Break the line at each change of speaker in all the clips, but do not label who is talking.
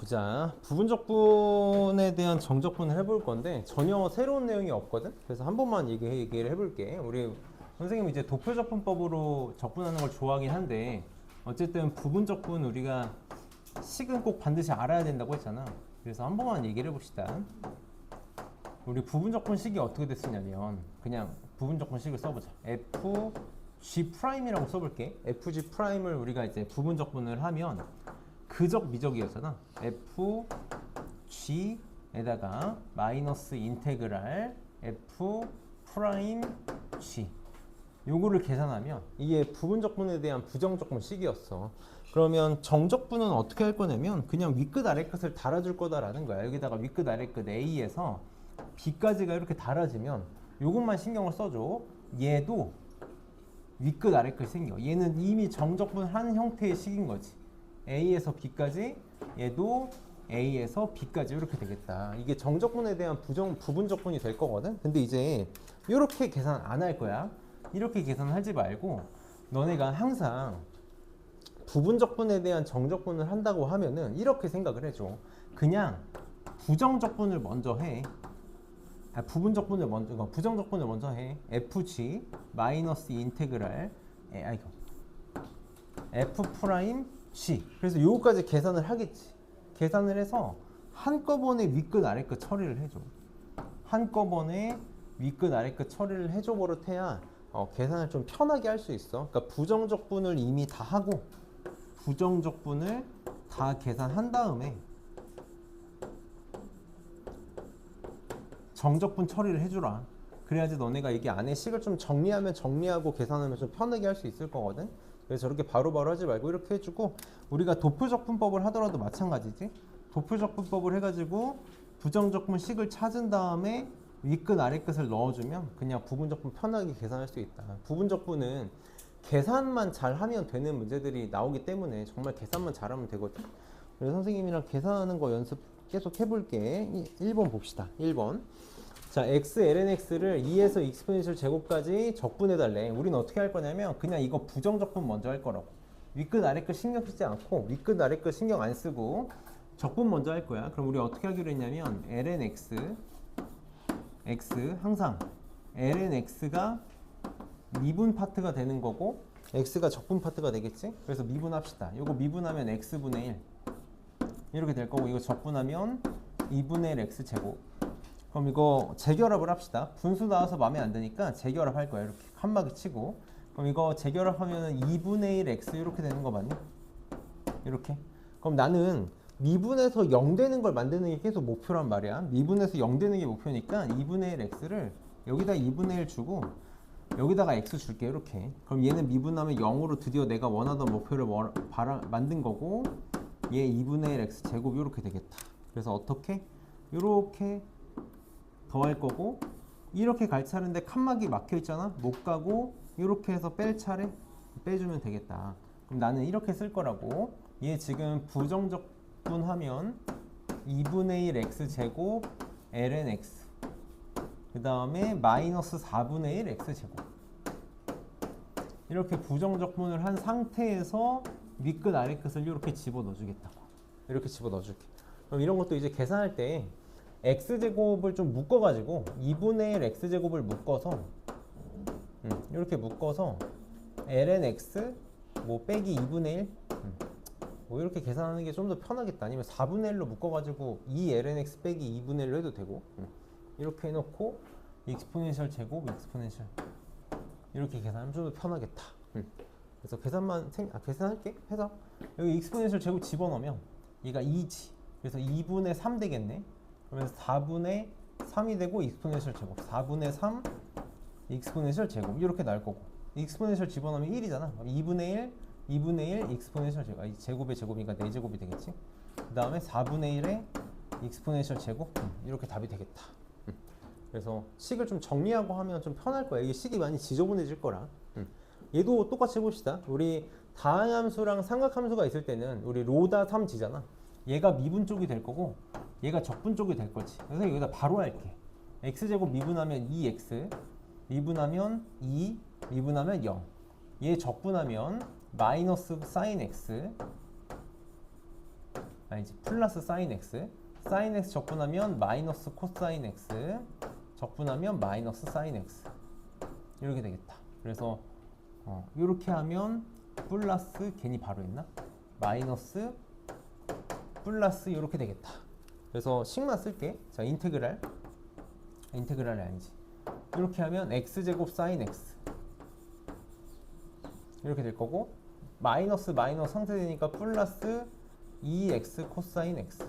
보자. 부분적분에 대한 정적분을 해볼 건데 전혀 새로운 내용이 없거든. 그래서 한 번만 얘기를 해볼게. 우리 선생님 이제 도표적분법으로 적분하는 걸 좋아하긴 한데 어쨌든 부분적분 우리가 식은 꼭 반드시 알아야 된다고 했잖아. 그래서 한 번만 얘기를 해봅시다. 우리 부분적분 식이 어떻게 됐으냐면 그냥 부분적분 식을 써보자. FG'이라고 써볼게. FG'을 우리가 이제 부분적분을 하면 그적 미적이었잖아. FG에다가 마이너스 인테그랄 F'G 요거를 계산하면 이게 부분적분에 대한 부정적분식이었어. 그러면 정적분은 어떻게 할 거냐면 그냥 윗끝 아래끝을 달아줄 거다라는 거야. 여기다가 윗끝 아래끝 A에서 B까지가 이렇게 달아지면 요것만 신경을 써줘. 얘도 윗끝 아래끝이 생겨. 얘는 이미 정적분한 형태의 식인 거지. A에서 B까지, 얘도 A에서 B까지 이렇게 되겠다. 이게 정적분에 대한 부분적분이 될 거거든. 근데 이제 이렇게 계산 안 할 거야. 이렇게 계산하지 말고 너네가 항상 부분적분에 대한 정적분을 한다고 하면은 이렇게 생각을 해줘. 그냥 부정적분을 먼저 해. 부정적분을 먼저 해. FG 마이너스 인테그랄 F'G. 그래서 요거까지 계산을 하겠지. 계산을 해서 한꺼번에 윗끝 아래끝 처리를 해줘. 한꺼번에 윗끝 아래끝 처리를 해줘 버릇해야 계산을 좀 편하게 할 수 있어. 그러니까 부정적분을 이미 다 하고 부정적분을 다 계산한 다음에 정적분 처리를 해주라. 그래야지 너네가 이게 안에 식을 좀 정리하고 계산하면 좀 편하게 할 수 있을 거거든. 그래서 저렇게 바로바로 하지 말고 이렇게 해주고, 우리가 도표적분법을 하더라도 마찬가지지. 도표적분법을 해가지고 부정적분 식을 찾은 다음에 윗끝 아래끝을 넣어주면 그냥 부분적분 편하게 계산할 수 있다. 부분적분은 계산만 잘하면 되는 문제들이 나오기 때문에 정말 계산만 잘하면 되거든. 그래서 선생님이랑 계산하는 거 연습 계속 해볼게. 1번 봅시다. 1번. 자, x, ln x를 2에서 익스포넨셜 제곱까지 적분해달래. 우리는 어떻게 할 거냐면 그냥 이거 부정적분 먼저 할 거라고. 윗끝 아래끝 신경 쓰지 않고 윗끝 아래끝 신경 안 쓰고 적분 먼저 할 거야. 그럼 우리 어떻게 하기로 했냐면 ln x 항상 ln x가 미분 파트가 되는 거고 x가 적분 파트가 되겠지? 그래서 미분합시다. 이거 미분하면 x분의 1 이렇게 될 거고, 이거 적분하면 2분의 1 x제곱. 그럼 이거 재결합을 합시다. 분수 나와서 마음에 안 드니까 재결합 할 거야. 이렇게 칸막이 치고. 그럼 이거 재결합하면 2분의 1 x 이렇게 되는 거 맞니? 이렇게. 그럼 나는 미분에서 0 되는 걸 만드는 게 계속 목표란 말이야. 미분에서 0 되는 게 목표니까 2분의 1 x를 여기다 2분의 1 주고 여기다가 x 줄게. 이렇게. 그럼 얘는 미분하면 0으로 드디어 내가 원하던 목표를 만든 거고, 얘 2분의 1 x 제곱 이렇게 되겠다. 그래서 어떻게? 이렇게 더할 거고, 이렇게 갈 차례인데 칸막이 막혀 있잖아. 못 가고 이렇게 해서 뺄 차례 빼주면 되겠다. 그럼 나는 이렇게 쓸 거라고. 얘 지금 부정적분하면 2분의 1 x 제곱 ln x, 그 다음에 마이너스 4분의 1 x 제곱. 이렇게 부정적분을 한 상태에서 윗끝 아래끝을 이렇게 집어넣어 주겠다고. 이렇게 집어넣어 줄게. 그럼 이런 것도 이제 계산할 때 x제곱을 좀 묶어가지고 2분의 1 x제곱을 묶어서 이렇게 묶어서 ln x 뭐 빼기 2분의 1 뭐 이렇게 계산하는 게 좀 더 편하겠다. 아니면 4분의 1로 묶어가지고 2 ln x 빼기 2분의 1로 해도 되고, 이렇게 해놓고 익스포넨셜 제곱 익스포넨셜 이렇게 계산하면 좀 더 편하겠다. 그래서 계산할게. 해서 여기 익스포넨셜 제곱 집어넣으면 얘가 2지. 그래서 2분의 3 되겠네. 그러면서 4분의 3이 되고 익스포넨셜 제곱 4분의 3 익스포넨셜 제곱 이렇게 나올 거고, 익스포넨셜 집어넣으면 1이잖아. 2분의 1 익스포넨셜 제곱. 제곱의 제곱이니까 4제곱이 되겠지. 그 다음에 4분의 1의 익스포넨셜 제곱. 이렇게 답이 되겠다. 그래서 식을 좀 정리하고 하면 좀 편할 거야. 이게 식이 많이 지저분해질 거라. 얘도 똑같이 해봅시다. 우리 다항함수랑 삼각함수가 있을 때는 우리 로다 3지잖아. 얘가 미분 쪽이 될 거고 얘가 적분 쪽이 될 거지. 그래서 여기다 바로 할게. x제곱 미분하면 2x, 미분하면 2, 미분하면 0. 얘 적분하면 마이너스 사인 x, 아니지, 플러스 사인 x. 사인 x 적분하면 마이너스 코사인 x 적분하면 마이너스 사인 x. 이렇게 되겠다. 그래서 이렇게 하면 플러스, 괜히 바로 했나? 마이너스 플러스 이렇게 되겠다. 그래서 식만 쓸게. 자, 인테그랄이 아니지. 이렇게 하면 x제곱 사인 x 이렇게 될 거고, 마이너스 마이너스 상쇄되니까 플러스 2x 코사인 x.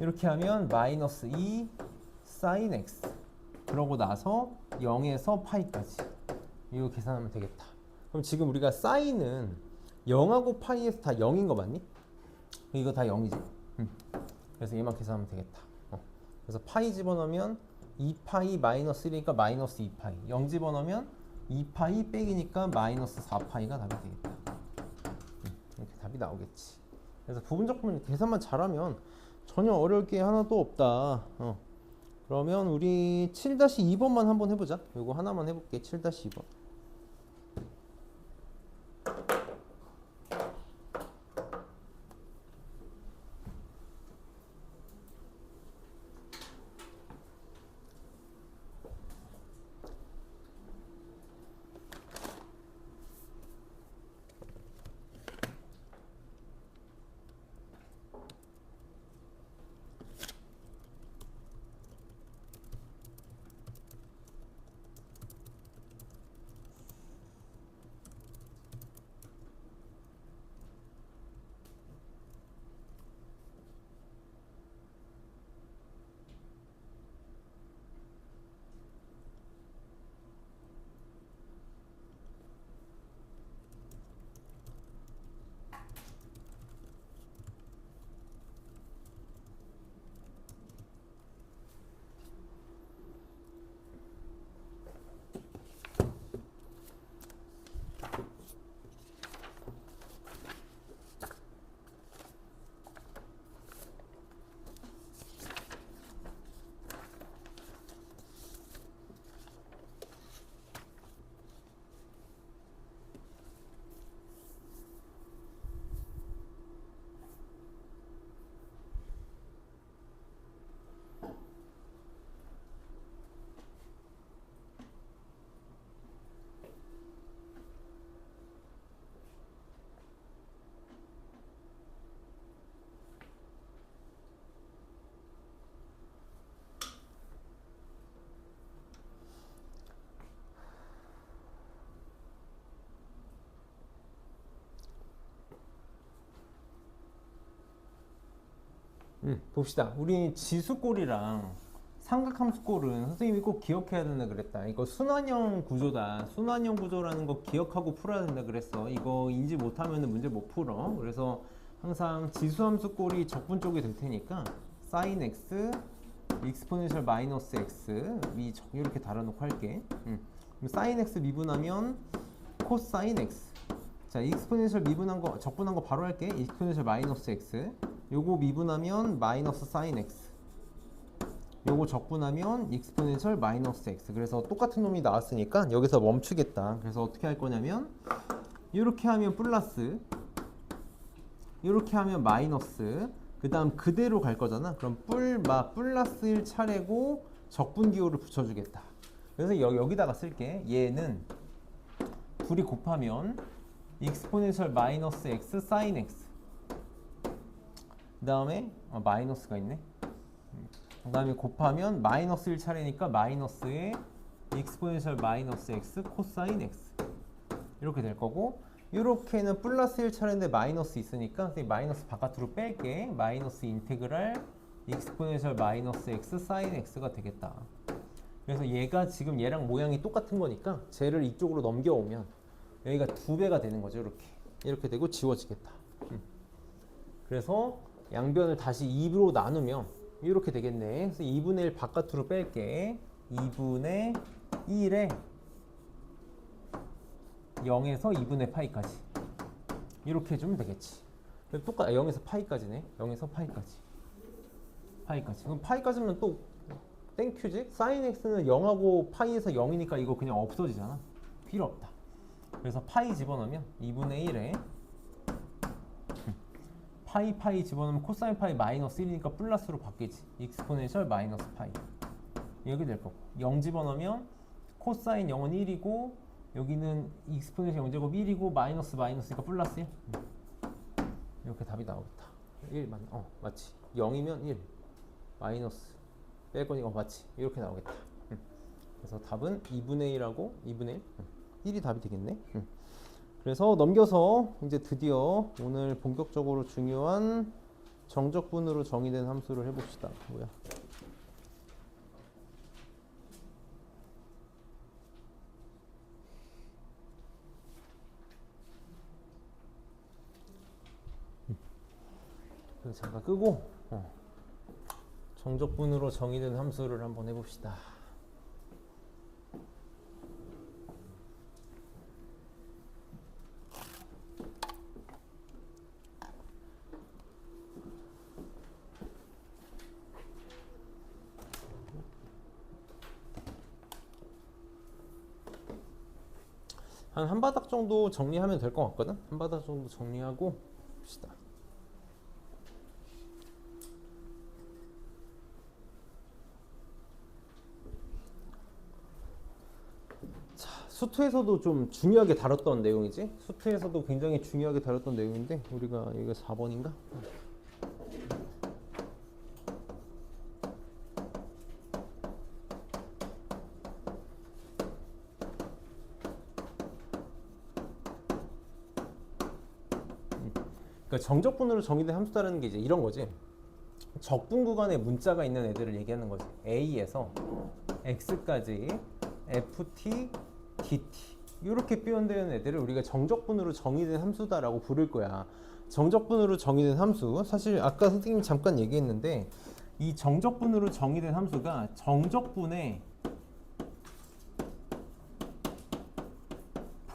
이렇게 하면 마이너스 2 사인 x. 그러고 나서 0에서 파이까지 이거 계산하면 되겠다. 그럼 지금 우리가 사인은 0하고 파이에서 다 0인 거 맞니? 이거 다 0이지. 그래서 얘만 계산하면 되겠다. 그래서 파이 집어넣으면 2파이 마이너스 1이니까 마이너스 2파이. 0 집어넣으면 2파이 빼기니까 마이너스 4파이가 답이 되겠다. 이렇게 답이 나오겠지. 그래서 부분적분 계산만 잘하면 전혀 어려울 게 하나도 없다. 그러면 우리 7-2번만 한번 해보자. 이거 하나만 해볼게. 7-2번. 봅시다. 우리 지수꼴이랑 삼각함수꼴은 선생님이 꼭 기억해야 된다 그랬다. 이거 순환형 구조다. 순환형 구조라는 거 기억하고 풀어야 된다 그랬어. 이거 인지 못하면 문제 못 풀어. 그래서 항상 지수함수꼴이 적분 쪽이 될 테니까 sin x, exponential 마이너스 x 이렇게 달아놓고 할게. 그럼 sin x 미분하면 cosine x. 자, exponential 미분한 거, 적분한 거 바로 할게. exponential 마이너스 x. 요거 미분하면 마이너스 sin x. 요거 적분하면 exponential 마이너스 x. 그래서 똑같은 놈이 나왔으니까 여기서 멈추겠다. 그래서 어떻게 할 거냐면 이렇게 하면 플러스, 이렇게 하면 마이너스, 그 다음 그대로 갈 거잖아. 그럼 플러스 1 차례고 적분 기호를 붙여주겠다. 그래서 여기다가 쓸게. 얘는 둘이 곱하면 exponential 마이너스 x sin x. 그 다음에 마이너스가 있네. 그 다음에 곱하면 마이너스 1 차례니까 마이너스에 exponential 마이너스 x 코사인 x 이렇게 될 거고, 이렇게는 플러스 1 차례인데 마이너스 있으니까 마이너스 바깥으로 뺄게. 마이너스 인테그랄 exponential 마이너스 x sin x가 되겠다. 그래서 얘가 지금 얘랑 모양이 똑같은 거니까 쟤를 이쪽으로 넘겨오면 여기가 2배가 되는 거죠. 이렇게 되고 지워지겠다. 그래서 양변을 다시 2로 나누면 이렇게 되겠네. 그래서 2분의 1 바깥으로 뺄게. 2분의 1에 0에서 2분의 파이까지 이렇게 해주면 되겠지. 똑같아. 0에서 파이까지네. 0에서 파이까지. 그럼 파이까지면 또 땡큐지? sin x는 0하고 파이에서 0이니까 이거 그냥 없어지잖아. 필요 없다. 그래서 파이 집어넣으면 2분의 1에 파이 집어넣으면 코사인 파이 마이너스 1이니까 플러스로 바뀌지. 익스포넨셜 마이너스 파이 이렇게 될 거고, 0 집어넣으면 코사인 0은 1이고 여기는 익스포넨셜 0제곱 1이고 마이너스니까 플러스 1. 이렇게 답이 나오겠다. 1 맞나? 맞지. 0이면 1 마이너스 뺄 거니까 맞지. 이렇게 나오겠다. 그래서 답은 2분의 1하고 2분의 1 1이 답이 되겠네. 그래서 넘겨서 이제 드디어 오늘 본격적으로 중요한 정적분으로 정의된 함수를 해봅시다. 뭐야? 그래서 잠깐 끄고 정적분으로 정의된 함수를 한번 해봅시다. 한 바닥 정도 정리하면 될 것 같거든? 한 바닥 정도 정리하고 봅시다. 자, 수투에서도 좀 중요하게 다뤘던 내용이지? 수투에서도 굉장히 중요하게 다뤘던 내용인데 우리가 여기가 4번인가? 그러니까 정적분으로 정의된 함수다라는 게 이제 이런 거지. 적분 구간에 문자가 있는 애들을 얘기하는 거지. A에서 X까지 FT, DT 이렇게 표현되는 애들을 우리가 정적분으로 정의된 함수다라고 부를 거야. 정적분으로 정의된 함수, 사실 아까 선생님이 잠깐 얘기했는데 이 정적분으로 정의된 함수가 정적분의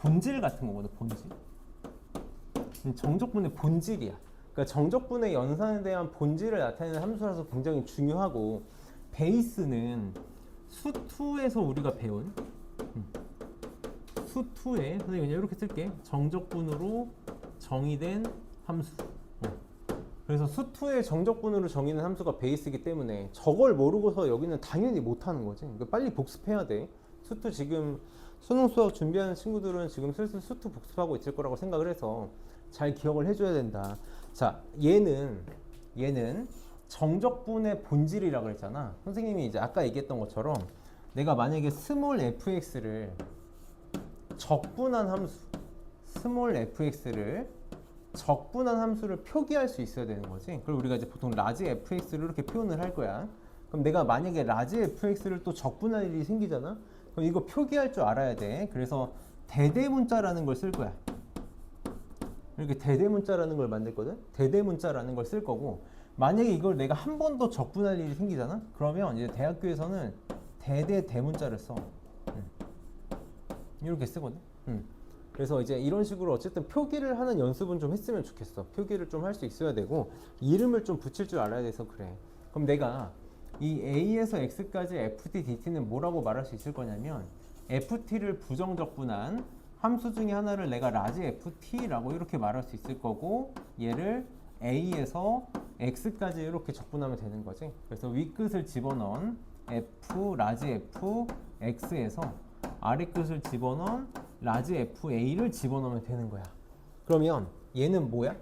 본질 같은 거거든. 본질. 정적분의 본질이야. 그러니까 정적분의 연산에 대한 본질을 나타내는 함수라서 굉장히 중요하고, 베이스는 수투에서 우리가 배운 수투에, 선생님 그냥 이렇게 쓸게. 정적분으로 정의된 함수. 그래서 수투의 정적분으로 정의된 함수가 베이스이기 때문에 저걸 모르고서 여기는 당연히 못하는 거지. 그러니까 빨리 복습해야 돼. 수투 지금 수능 수학 준비하는 친구들은 지금 슬슬 수투 복습하고 있을 거라고 생각을 해서 잘 기억을 해줘야 된다. 자, 얘는 정적분의 본질이라고 그랬잖아. 선생님이 이제 아까 얘기했던 것처럼 내가 만약에 스몰 fx를 적분한 함수, 스몰 fx를 적분한 함수를 표기할 수 있어야 되는 거지. 그리고 우리가 이제 보통 라지 fx를 이렇게 표현을 할 거야. 그럼 내가 만약에 라지 fx를 또 적분할 일이 생기잖아. 그럼 이거 표기할 줄 알아야 돼. 그래서 대대문자라는 걸 쓸 거야. 이렇게 대대문자라는 걸 만들거든. 대대문자라는 걸 쓸 거고, 만약에 이걸 내가 한 번 더 적분할 일이 생기잖아. 그러면 이제 대학교에서는 대대문자를 써. 이렇게 쓰거든. 그래서 이제 이런 식으로 어쨌든 표기를 하는 연습은 좀 했으면 좋겠어. 표기를 좀 할 수 있어야 되고 이름을 좀 붙일 줄 알아야 돼서 그래. 그럼 내가 이 A에서 X까지 FT, DT는 뭐라고 말할 수 있을 거냐면, FT를 부정적분한 함수 중에 하나를 내가 라지 FT라고 이렇게 말할 수 있을 거고, 얘를 A에서 X까지 이렇게 적분하면 되는 거지. 그래서 윗끝을 집어넣은 F, 라지 F, X에서 아래끝을 집어넣은 라지 FA를 집어넣으면 되는 거야. 그러면 얘는 뭐야?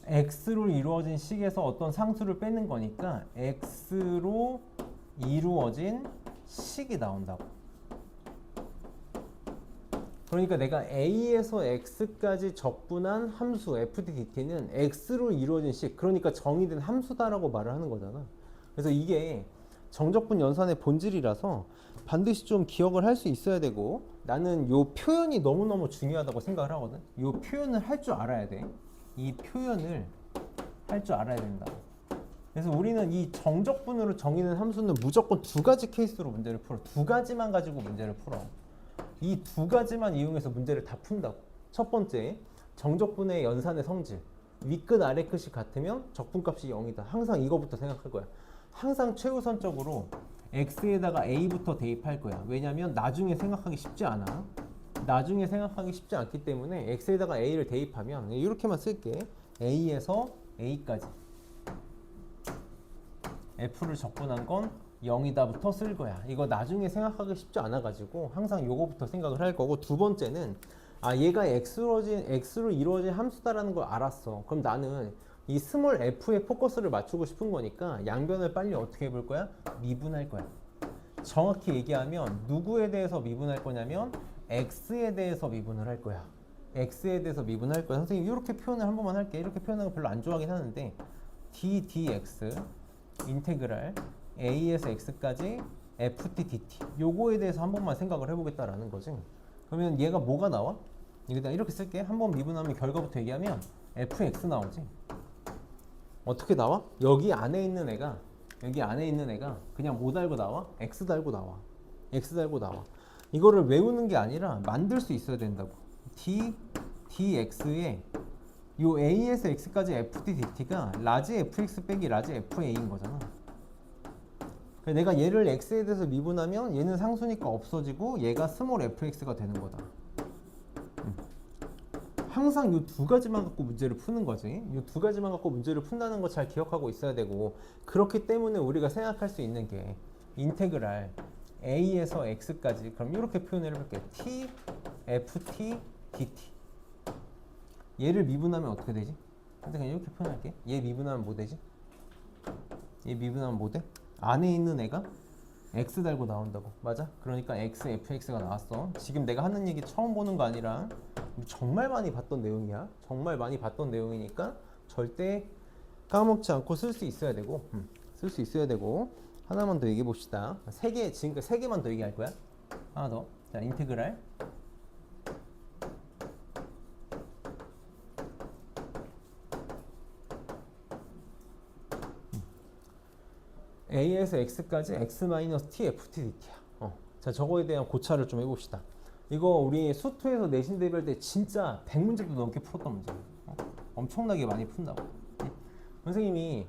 X로 이루어진 식에서 어떤 상수를 빼는 거니까 X로 이루어진 식이 나온다고. 그러니까 내가 A에서 X까지 적분한 함수 FTDT는 X로 이루어진 식, 그러니까 정의된 함수다라고 말을 하는 거잖아. 그래서 이게 정적분 연산의 본질이라서 반드시 좀 기억을 할 수 있어야 되고, 나는 요 표현이 너무너무 중요하다고 생각을 하거든. 요 표현을 할 줄 알아야 돼. 이 표현을 할 줄 알아야 된다. 그래서 우리는 이 정적분으로 정의된 함수는 무조건 두 가지 케이스로 문제를 풀어. 두 가지만 가지고 문제를 풀어. 이 두 가지만 이용해서 문제를 다 푼다고. 첫 번째, 정적분의 연산의 성질. 윗끝 아래끝이 같으면 적분값이 0이다. 항상 이거부터 생각할 거야. 항상 최우선적으로 x에다가 a부터 대입할 거야. 왜냐면 나중에 생각하기 쉽지 않아. 나중에 생각하기 쉽지 않기 때문에 x에다가 a를 대입하면 이렇게만 쓸게. a에서 a까지 f를 적분한 건 0이다부터 쓸 거야. 이거 나중에 생각하기 쉽지 않아 가지고 항상 요거부터 생각을 할 거고, 두 번째는 얘가 x로 이루어진 함수다라는 걸 알았어. 그럼 나는 이 스몰 f에 포커스를 맞추고 싶은 거니까 양변을 빨리 어떻게 해볼 거야? 미분할 거야. 정확히 얘기하면 누구에 대해서 미분할 거냐면 x에 대해서 미분을 할 거야. x에 대해서 미분할 거야. 선생님 이렇게 표현을 한 번만 할게. 이렇게 표현하는 거 별로 안 좋아하긴 하는데 d dx 인테그랄 a에서 x까지 ft dt 요거에 대해서 한 번만 생각을 해보겠다라는 거지. 그러면 얘가 뭐가 나와? 여기다 이렇게 쓸게. 한 번 미분하면 결과부터 얘기하면 fx 나오지. 어떻게 나와? 여기 안에 있는 애가 그냥 뭐 달고 나와? x 달고 나와. x 달고 나와. 이거를 외우는 게 아니라 만들 수 있어야 된다고. dx에 요 a에서 x까지 ft dt가 라지 fx 빼기 라지 fa인 거잖아. 내가 얘를 x에 대해서 미분하면 얘는 상수니까 없어지고 얘가 스몰 fx가 되는 거다. 항상 이 두 가지만 갖고 문제를 푸는 거지. 이 두 가지만 갖고 문제를 푼다는 거 잘 기억하고 있어야 되고, 그렇기 때문에 우리가 생각할 수 있는 게 인테그랄 a에서 x까지, 그럼 이렇게 표현을 해볼게. t ft dt. 얘를 미분하면 어떻게 되지? 그냥 이렇게 표현할게. 얘 미분하면 뭐 되지? 얘 미분하면 뭐 돼? 안에 있는 애가 x 달고 나온다고. 맞아? 그러니까 x fx가 나왔어. 지금 내가 하는 얘기 처음 보는 거 아니라 정말 많이 봤던 내용이야. 정말 많이 봤던 내용이니까 절대 까먹지 않고 쓸 수 있어야 되고, 쓸 수 있어야 되고. 하나만 더 얘기해 봅시다. 지금까지 세 개만 더 얘기할 거야. 하나 더. 자, 인테그랄 a에서 x까지 x-t ft dt야. 자, 저거에 대한 고찰을 좀 해봅시다. 이거 우리 수투에서 내신 대비할 때 진짜 100문제도 넘게 풀었던 문제예요. 엄청나게 많이 푼다고. 선생님이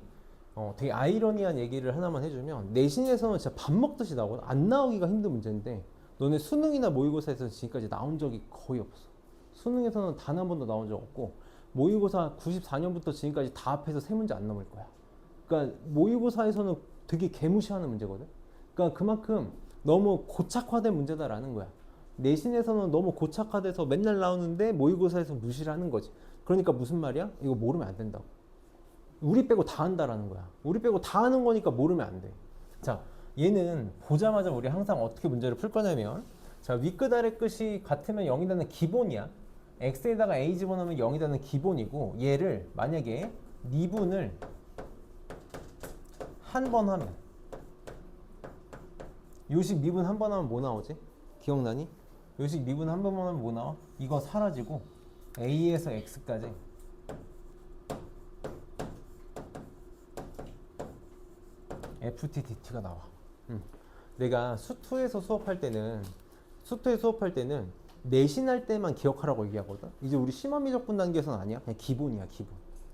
되게 아이러니한 얘기를 하나만 해주면, 내신에서는 진짜 밥 먹듯이 나오고 안 나오기가 힘든 문제인데 너네 수능이나 모의고사에서는 지금까지 나온 적이 거의 없어. 수능에서는 단 한 번도 나온 적 없고, 모의고사 94년부터 지금까지 다 합해서 3문제 안 넘을 거야. 그러니까 모의고사에서는 되게 개무시하는 문제거든. 그러니까 그만큼 너무 고착화된 문제다라는 거야. 내신에서는 너무 고착화돼서 맨날 나오는데 모의고사에서 무시를 하는 거지. 그러니까 무슨 말이야? 이거 모르면 안 된다고. 우리 빼고 다 한다라는 거야. 우리 빼고 다 하는 거니까 모르면 안 돼. 자, 얘는 보자마자 우리 항상 어떻게 문제를 풀 거냐면, 자, 윗끝 아래끝이 같으면 0이라는 기본이야. x에다가 a 집어넣으면 0이라는 기본이고, 얘를 만약에 미분을 한 번 하면, 요식 미분 한 번 하면 뭐 나오지? 기억나니? 요식 미분 한 번만 하면 뭐 나와? 이거 사라지고 a에서 x까지 ft dt가 나와. 내가 수투에서 수업할 때는 내신할 때만 기억하라고 얘기하거든. 이제 우리 심화미적분 단계에서는 아니야. 그냥 기본이야,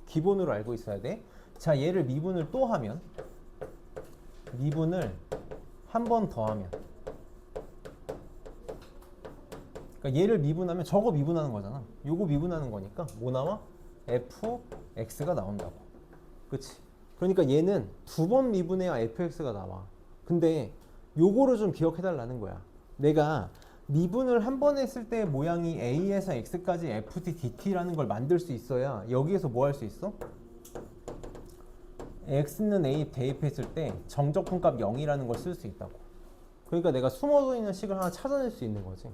기본으로 알고 있어야 돼. 자, 얘를 미분을 또 하면, 미분을 한 번 더 하면, 그러니까 얘를 미분하면 저거 미분하는 거잖아. 요거 미분하는 거니까 뭐 나와? fx가 나온다고. 그치? 그러니까 얘는 두 번 미분해야 fx가 나와. 근데 요거를 좀 기억해 달라는 거야. 내가 미분을 한 번 했을 때 모양이 a에서 x까지 ft dt라는 걸 만들 수 있어야 여기에서 뭐 할 수 있어? x는 a 대입했을 때 정적분값 0이라는 걸 쓸 수 있다고. 그러니까 내가 숨어져 있는 식을 하나 찾아낼 수 있는 거지.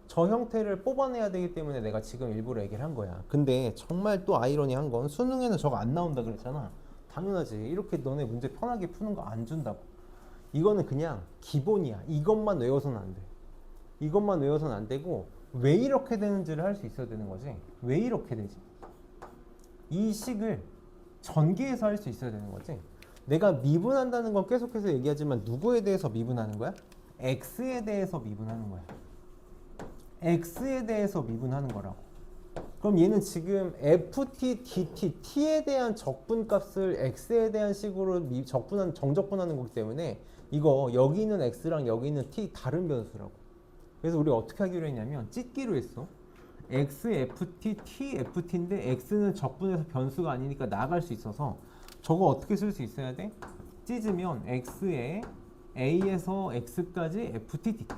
저 형태를 뽑아내야 되기 때문에 내가 지금 일부러 얘기를 한 거야. 근데 정말 또 아이러니한 건, 수능에는 저거 안 나온다 그랬잖아. 당연하지. 이렇게 너네 문제 편하게 푸는 거 안 준다고. 이거는 그냥 기본이야. 이것만 외워서는 안 돼. 이것만 외워서는 안 되고, 왜 이렇게 되는지를 할 수 있어야 되는 거지. 왜 이렇게 되지? 이 식을 전개해서 할 수 있어야 되는 거지. 내가 미분한다는 건 계속해서 얘기하지만 누구에 대해서 미분하는 거야? x에 대해서 미분하는 거야. x에 대해서 미분하는 거라고. 그럼 얘는 지금 ft, dt, t에 대한 적분값을 x에 대한 식으로 정적분하는 거기 때문에 이거 여기 있는 x랑 여기 있는 t 다른 변수라고. 그래서 우리 어떻게 하기로 했냐면 찢기로 했어. XFT, TFT인데 X는 적분해서 변수가 아니니까 나갈 수 있어서 저거 어떻게 쓸 수 있어야 돼? 찢으면 X에 A에서 X까지 FT, DT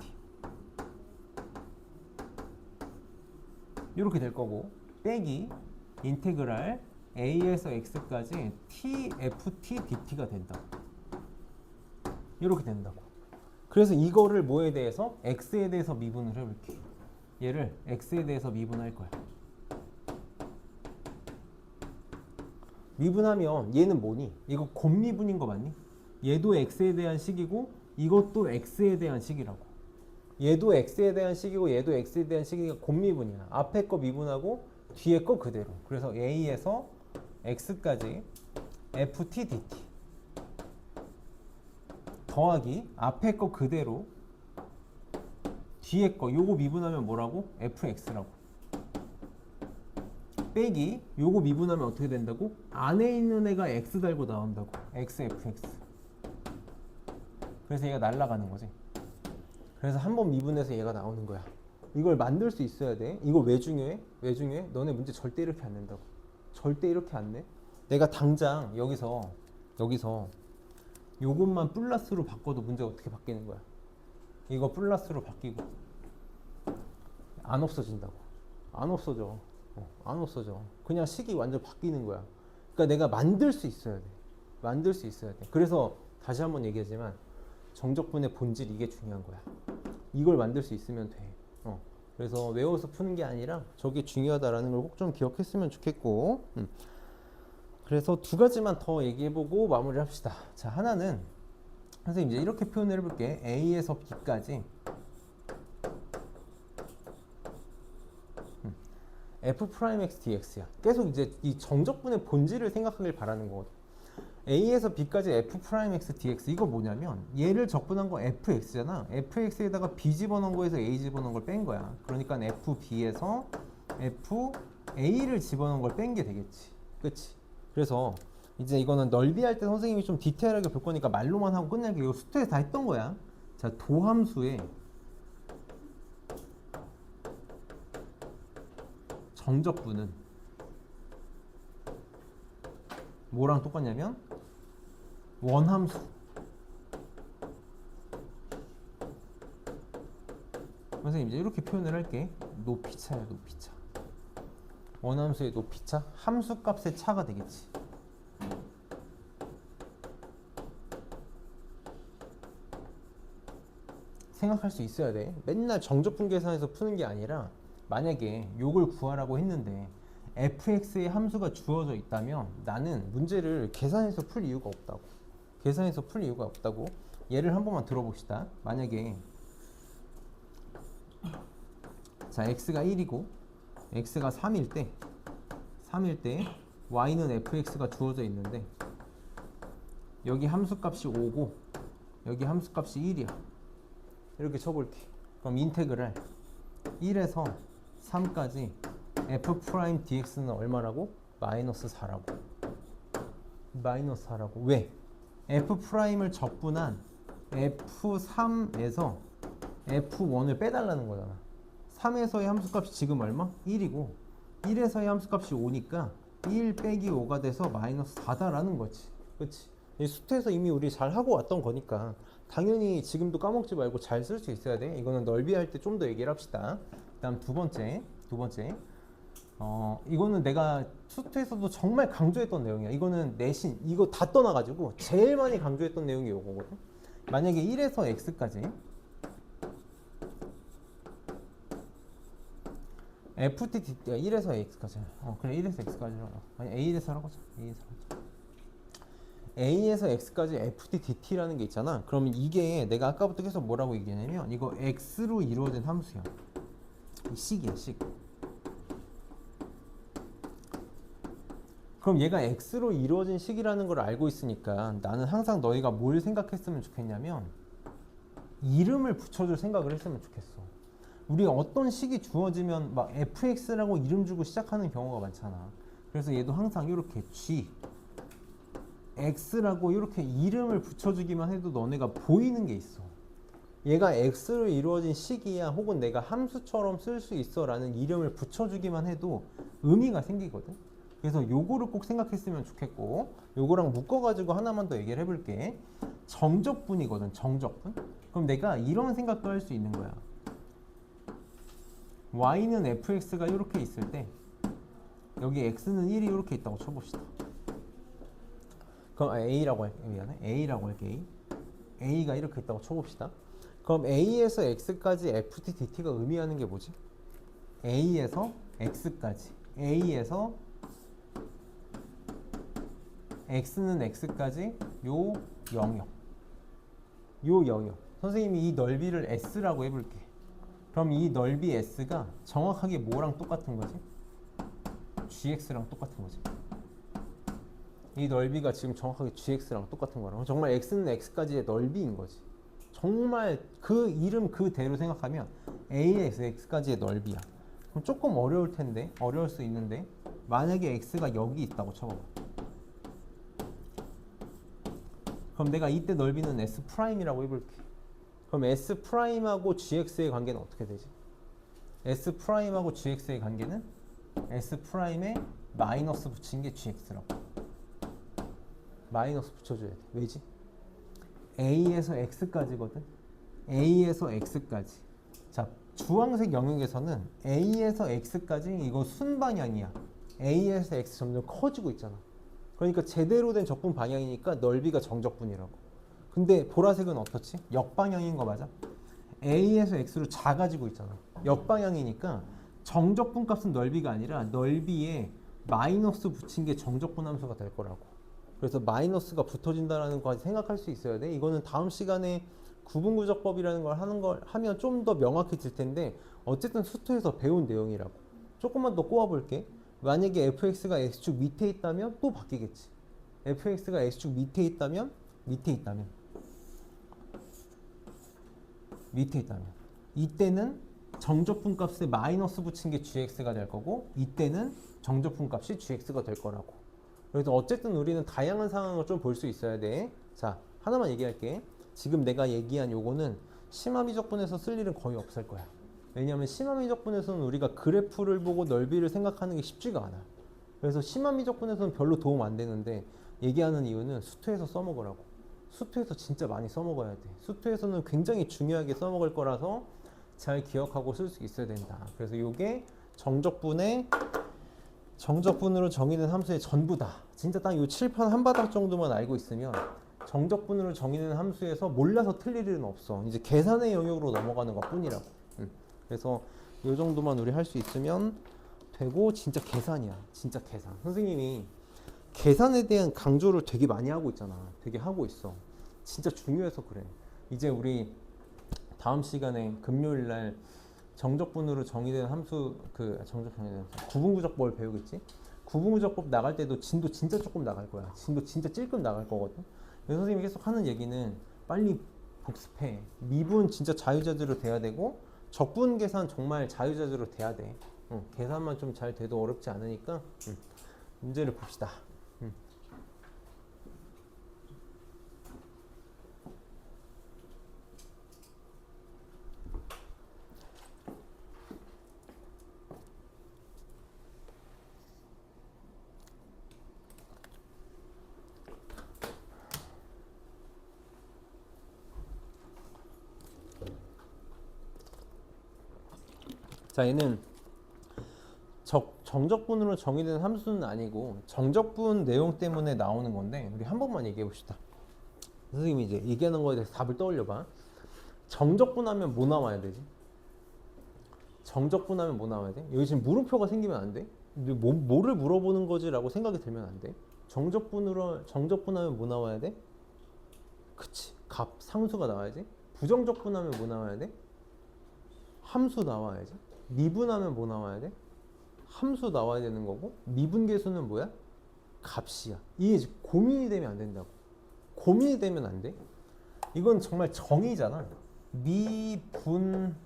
이렇게 될 거고 빼기 인테그랄 A에서 X까지 TFT, DT가 된다. 이렇게 된다고. 그래서 이거를 뭐에 대해서? X에 대해서 미분을 해볼게. 얘를 X에 대해서 미분할 거야. 미분하면 얘는 뭐니? 이거 곱미분인 거 맞니? 얘도 X에 대한 식이고 이것도 X에 대한 식이라고. 얘도 X에 대한 식이고 얘도 X에 대한 식이니까 곱미분이야. 앞에 거 미분하고 뒤에 거 그대로. 그래서 A에서 X까지 FT, DT 더하기 앞에 거 그대로 뒤에 거 요거 미분하면 뭐라고? FX라고. 빼기 요거 미분하면 어떻게 된다고? 안에 있는 애가 X 달고 나온다고. XFX. 그래서 얘가 날아가는 거지. 그래서 한 번 미분해서 얘가 나오는 거야. 이걸 만들 수 있어야 돼. 이거 왜 중요해? 왜 중요해? 너네 문제 절대 이렇게 안 낸다고. 절대 이렇게 안 내. 내가 당장 여기서 요것만 플러스로 바꿔도 문제가 어떻게 바뀌는 거야? 이거 플러스로 바뀌고 안 없어진다고. 안 없어져. 안 없어져. 그냥 식이 완전 바뀌는 거야. 그러니까 내가 만들 수 있어야 돼. 만들 수 있어야 돼. 그래서 다시 한번 얘기하지만 정적분의 본질 이게 중요한 거야. 이걸 만들 수 있으면 돼. 그래서 외워서 푸는 게 아니라 저게 중요하다라는 걸 꼭 좀 기억했으면 좋겠고. 그래서 두 가지만 더 얘기해보고 마무리를 합시다. 자, 하나는 선생님 이제 이렇게 표현을 해볼게. A에서 B까지 F'X dx야. 계속 이제 이 정적분의 본질을 생각하길 바라는 거거든. A에서 B까지 F'X dx 이거 뭐냐면 얘를 적분한 거 fx잖아. fx에다가 B 집어넣은 거에서 A 집어넣은 걸 뺀 거야. 그러니까 FB에서 FA를 집어넣은 걸 뺀 게 되겠지. 그치? 그래서 이제 이거는 넓이할 때 선생님이 좀 디테일하게 볼 거니까 말로만 하고 끝낼게. 이거 수트에서 다 했던 거야. 자, 도함수의 정적분은 뭐랑 똑같냐면 원함수. 선생님 이제 이렇게 표현을 할게. 높이차야, 높이차. 원함수의 높이차, 함수값의 차가 되겠지. 생각할 수 있어야 돼. 맨날 정적분 계산해서 푸는 게 아니라 만약에 요걸 구하라고 했는데 fx의 함수가 주어져 있다면 나는 문제를 계산해서 풀 이유가 없다고. 계산해서 풀 이유가 없다고. 예를 한 번만 들어봅시다. 만약에 자, x가 1이고 x가 3일 때 y는 fx가 주어져 있는데 여기 함수값이 5고 여기 함수값이 1이야. 이렇게 쳐볼게. 그럼 인테그랄 1에서 3까지 f 프라임 dx는 얼마라고? 마이너스 4라고. 마이너스 4라고. 왜? f 프라임을 적분한 f3에서 f1을 빼달라는 거잖아. 3에서의 함수값이 지금 얼마? 1이고 1에서의 함수값이 5니까 1 빼기 5가 돼서 마이너스 4다라는 거지. 그치? 이 수트에서 이미 우리 잘 하고 왔던 거니까 당연히 지금도 까먹지 말고 잘 쓸 수 있어야 돼. 이거는 넓이할 때 좀 더 얘기를 합시다. 그다음 두 번째 이거는 내가 수트에서도 정말 강조했던 내용이야. 이거는 내신 이거 다 떠나가지고 제일 많이 강조했던 내용이 이거거든. 만약에 1에서 x까지 ft dt가 1에서 x까지 그래 1에서 x까지라고. 아니 a에서 하라고 하자. a에서 x까지 ft dt라는 게 있잖아. 그러면 이게 내가 아까부터 계속 뭐라고 얘기했냐면 이거 x로 이루어진 함수야. 이 식이야, 식. 그럼 얘가 x로 이루어진 식이라는 걸 알고 있으니까 나는 항상 너희가 뭘 생각했으면 좋겠냐면 이름을 붙여줄 생각을 했으면 좋겠어. 우리가 어떤 식이 주어지면 막 fx라고 이름 주고 시작하는 경우가 많잖아. 그래서 얘도 항상 이렇게 g x라고 이렇게 이름을 붙여주기만 해도 너네가 보이는 게 있어. 얘가 x로 이루어진 식이야 혹은 내가 함수처럼 쓸 수 있어 라는 이름을 붙여주기만 해도 의미가 생기거든. 그래서 요거를 꼭 생각했으면 좋겠고, 요거랑 묶어가지고 하나만 더 얘기를 해볼게. 정적분이거든, 정적분. 그럼 내가 이런 생각도 할 수 있는 거야. y는 fx가 이렇게 있을 때 여기 x는 1이 이렇게 있다고 쳐봅시다. 그럼 a라고 할게. 미안해. a라고 할게. a가 이렇게 있다고 쳐봅시다. 그럼 a에서 x까지 ft dt가 의미하는 게 뭐지? a에서 x까지, a에서 x는 x까지 요 영역, 요 영역. 선생님이 이 넓이를 s라고 해볼게. 그럼 이 넓이 s가 정확하게 뭐랑 똑같은 거지? gx랑 똑같은 거지. 이 넓이가 지금 정확하게 gx랑 똑같은 거라. 정말 x는 x까지의 넓이인 거지. 정말 그 이름 그대로 생각하면 a에서 x까지의 넓이야. 그럼 조금 어려울 텐데, 어려울 수 있는데, 만약에 x가 여기 있다고 쳐봐봐. 그럼 내가 이때 넓이는 s'이라고 해볼게. 그럼 s'하고 gx의 관계는 어떻게 되지? s'하고 gx의 관계는 s'에 마이너스 붙인 게 gx라고. 마이너스 붙여줘야 돼. 왜지? a에서 x까지거든. a에서 x까지. 자, 주황색 영역에서는 a에서 x까지 이거 순방향이야. a에서 x 점점 커지고 있잖아. 그러니까 제대로 된 적분 방향이니까 넓이가 정적분이라고. 근데 보라색은 어떻지? 역방향인 거 맞아? a에서 x로 작아지고 있잖아. 역방향이니까 정적분 값은 넓이가 아니라 넓이에 마이너스 붙인 게 정적분 함수가 될 거라고. 그래서 마이너스가 붙어진다는 거 생각할 수 있어야 돼. 이거는 다음 시간에 구분구적법이라는 걸 하면 좀 더 명확해질 텐데, 어쨌든 수투에서 배운 내용이라고. 조금만 더 꼬아볼게. 만약에 fx가 x축 밑에 있다면 또 바뀌겠지. fx가 x축 밑에 있다면 이때는 정적분 값에 마이너스 붙인 게 gx가 될 거고, 이때는 정적분 값이 gx가 될 거라고. 그래서 어쨌든 우리는 다양한 상황을 좀 볼 수 있어야 돼. 자, 하나만 얘기할게. 지금 내가 얘기한 요거는 심화미적분에서 쓸 일은 거의 없을 거야. 왜냐하면 심화미적분에서는 우리가 그래프를 보고 넓이를 생각하는 게 쉽지가 않아. 그래서 심화미적분에서는 별로 도움 안 되는데, 얘기하는 이유는 수투에서 써먹으라고. 수투에서 진짜 많이 써먹어야 돼. 수투에서는 굉장히 중요하게 써먹을 거라서 잘 기억하고 쓸 수 있어야 된다. 그래서 요게 정적분으로 정의된 함수의 전부다. 진짜 딱 요 칠판 한 바닥 정도만 알고 있으면 정적분으로 정의된 함수에서 몰라서 틀릴 일은 없어. 이제 계산의 영역으로 넘어가는 것 뿐이라고. 그래서 요 정도만 우리 할 수 있으면 되고, 진짜 계산이야. 진짜 계산. 선생님이 계산에 대한 강조를 되게 많이 하고 있잖아. 되게 하고 있어. 진짜 중요해서 그래. 이제 우리 다음 시간에 금요일 날 정적분으로 정의된 함수, 구분구적법을 배우겠지? 구분구적법 나갈 때도 진도 진짜 조금 나갈 거야. 진도 진짜 찔끔 나갈 거거든. 그래서 선생님이 계속 하는 얘기는 빨리 복습해. 미분 진짜 자유자재로 돼야 되고, 적분 계산 정말 자유자재로 돼야 돼. 계산만 좀 잘 돼도 어렵지 않으니까 문제를 봅시다. 자, 얘는 정적분으로 정의된 함수는 아니고 정적분 내용 때문에 나오는 건데, 우리 한 번만 얘기해 봅시다. 선생님이 이제 얘기하는 거에 대해서 답을 떠올려봐. 정적분 하면 뭐 나와야 되지? 정적분 하면 뭐 나와야 돼? 여기 지금 물음표가 생기면 안 돼? 근데 뭐를 물어보는 거지? 라고 생각이 들면 안 돼. 정적분 하면 뭐 나와야 돼? 그치, 값, 상수가 나와야지. 부정적분 하면 뭐 나와야 돼? 함수 나와야지. 미분하면 뭐 나와야 돼? 함수 나와야 되는 거고, 미분계수는 뭐야? 값이야. 이게 고민이 되면 안 된다고. 고민이 되면 안 돼. 이건 정말 정의잖아. 미분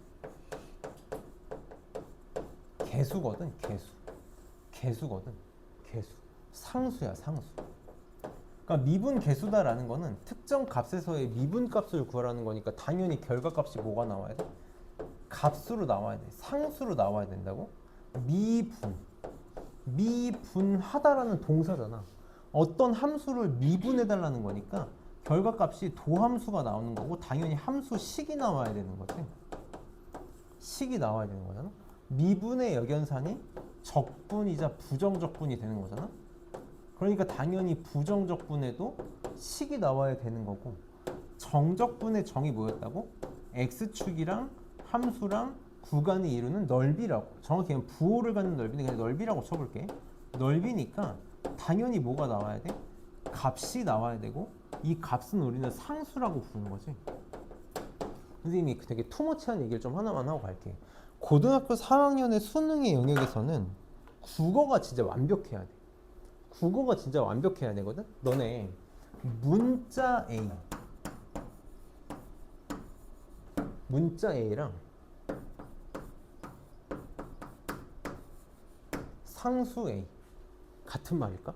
계수거든. 계수거든. 상수야, 상수. 그러니까 미분 계수다라는 거는 특정 값에서의 미분 값을 구하라는 거니까 당연히 결과값이 뭐가 나와야 돼? 값으로 나와야 돼. 상수로 나와야 된다고? 미분하다라는 동사잖아. 어떤 함수를 미분해달라는 거니까 결과값이 도함수가 나오는 거고 당연히 함수식이 나와야 되는 거지. 식이 나와야 되는 거잖아. 미분의 역연산이 적분이자 부정적분이 되는 거잖아. 그러니까 당연히 부정적분에도 식이 나와야 되는 거고 정적분의 정이 뭐였다고? x축이랑 함수랑 구간이 이루는 넓이라고. 정확히 그냥 부호를 갖는 넓이는 그냥 넓이라고 쳐볼게. 넓이니까 당연히 뭐가 나와야 돼? 값이 나와야 되고 이 값은 우리는 상수라고 부르는 거지. 선생님이 되게 투머치한 얘기를 좀 하나만 하고 갈게. 고등학교 3학년의 수능의 영역에서는 국어가 진짜 완벽해야 돼. 국어가 진짜 완벽해야 되거든. 너네 문자 A랑 상수 A 같은 말일까?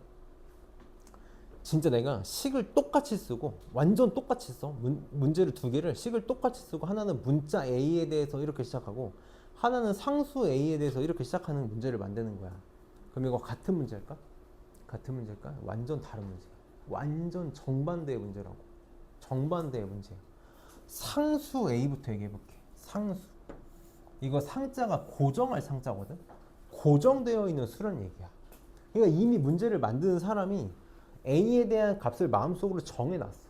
진짜 내가 식을 똑같이 쓰고 완전 똑같이 써. 문제를 두 개를 식을 똑같이 쓰고 하나는 문자 A에 대해서 이렇게 시작하고 하나는 상수 A에 대해서 이렇게 시작하는 문제를 만드는 거야. 그럼 이거 같은 문제일까? 같은 문제일까? 완전 다른 문제야. 완전 정반대의 문제라고. 정반대의 문제야. 상수 A부터 얘기해볼게. 상수. 이거 상자가 고정할 상자거든. 고정되어 있는 수란 얘기야. 그러니까 이미 문제를 만드는 사람이 A에 대한 값을 마음속으로 정해놨어.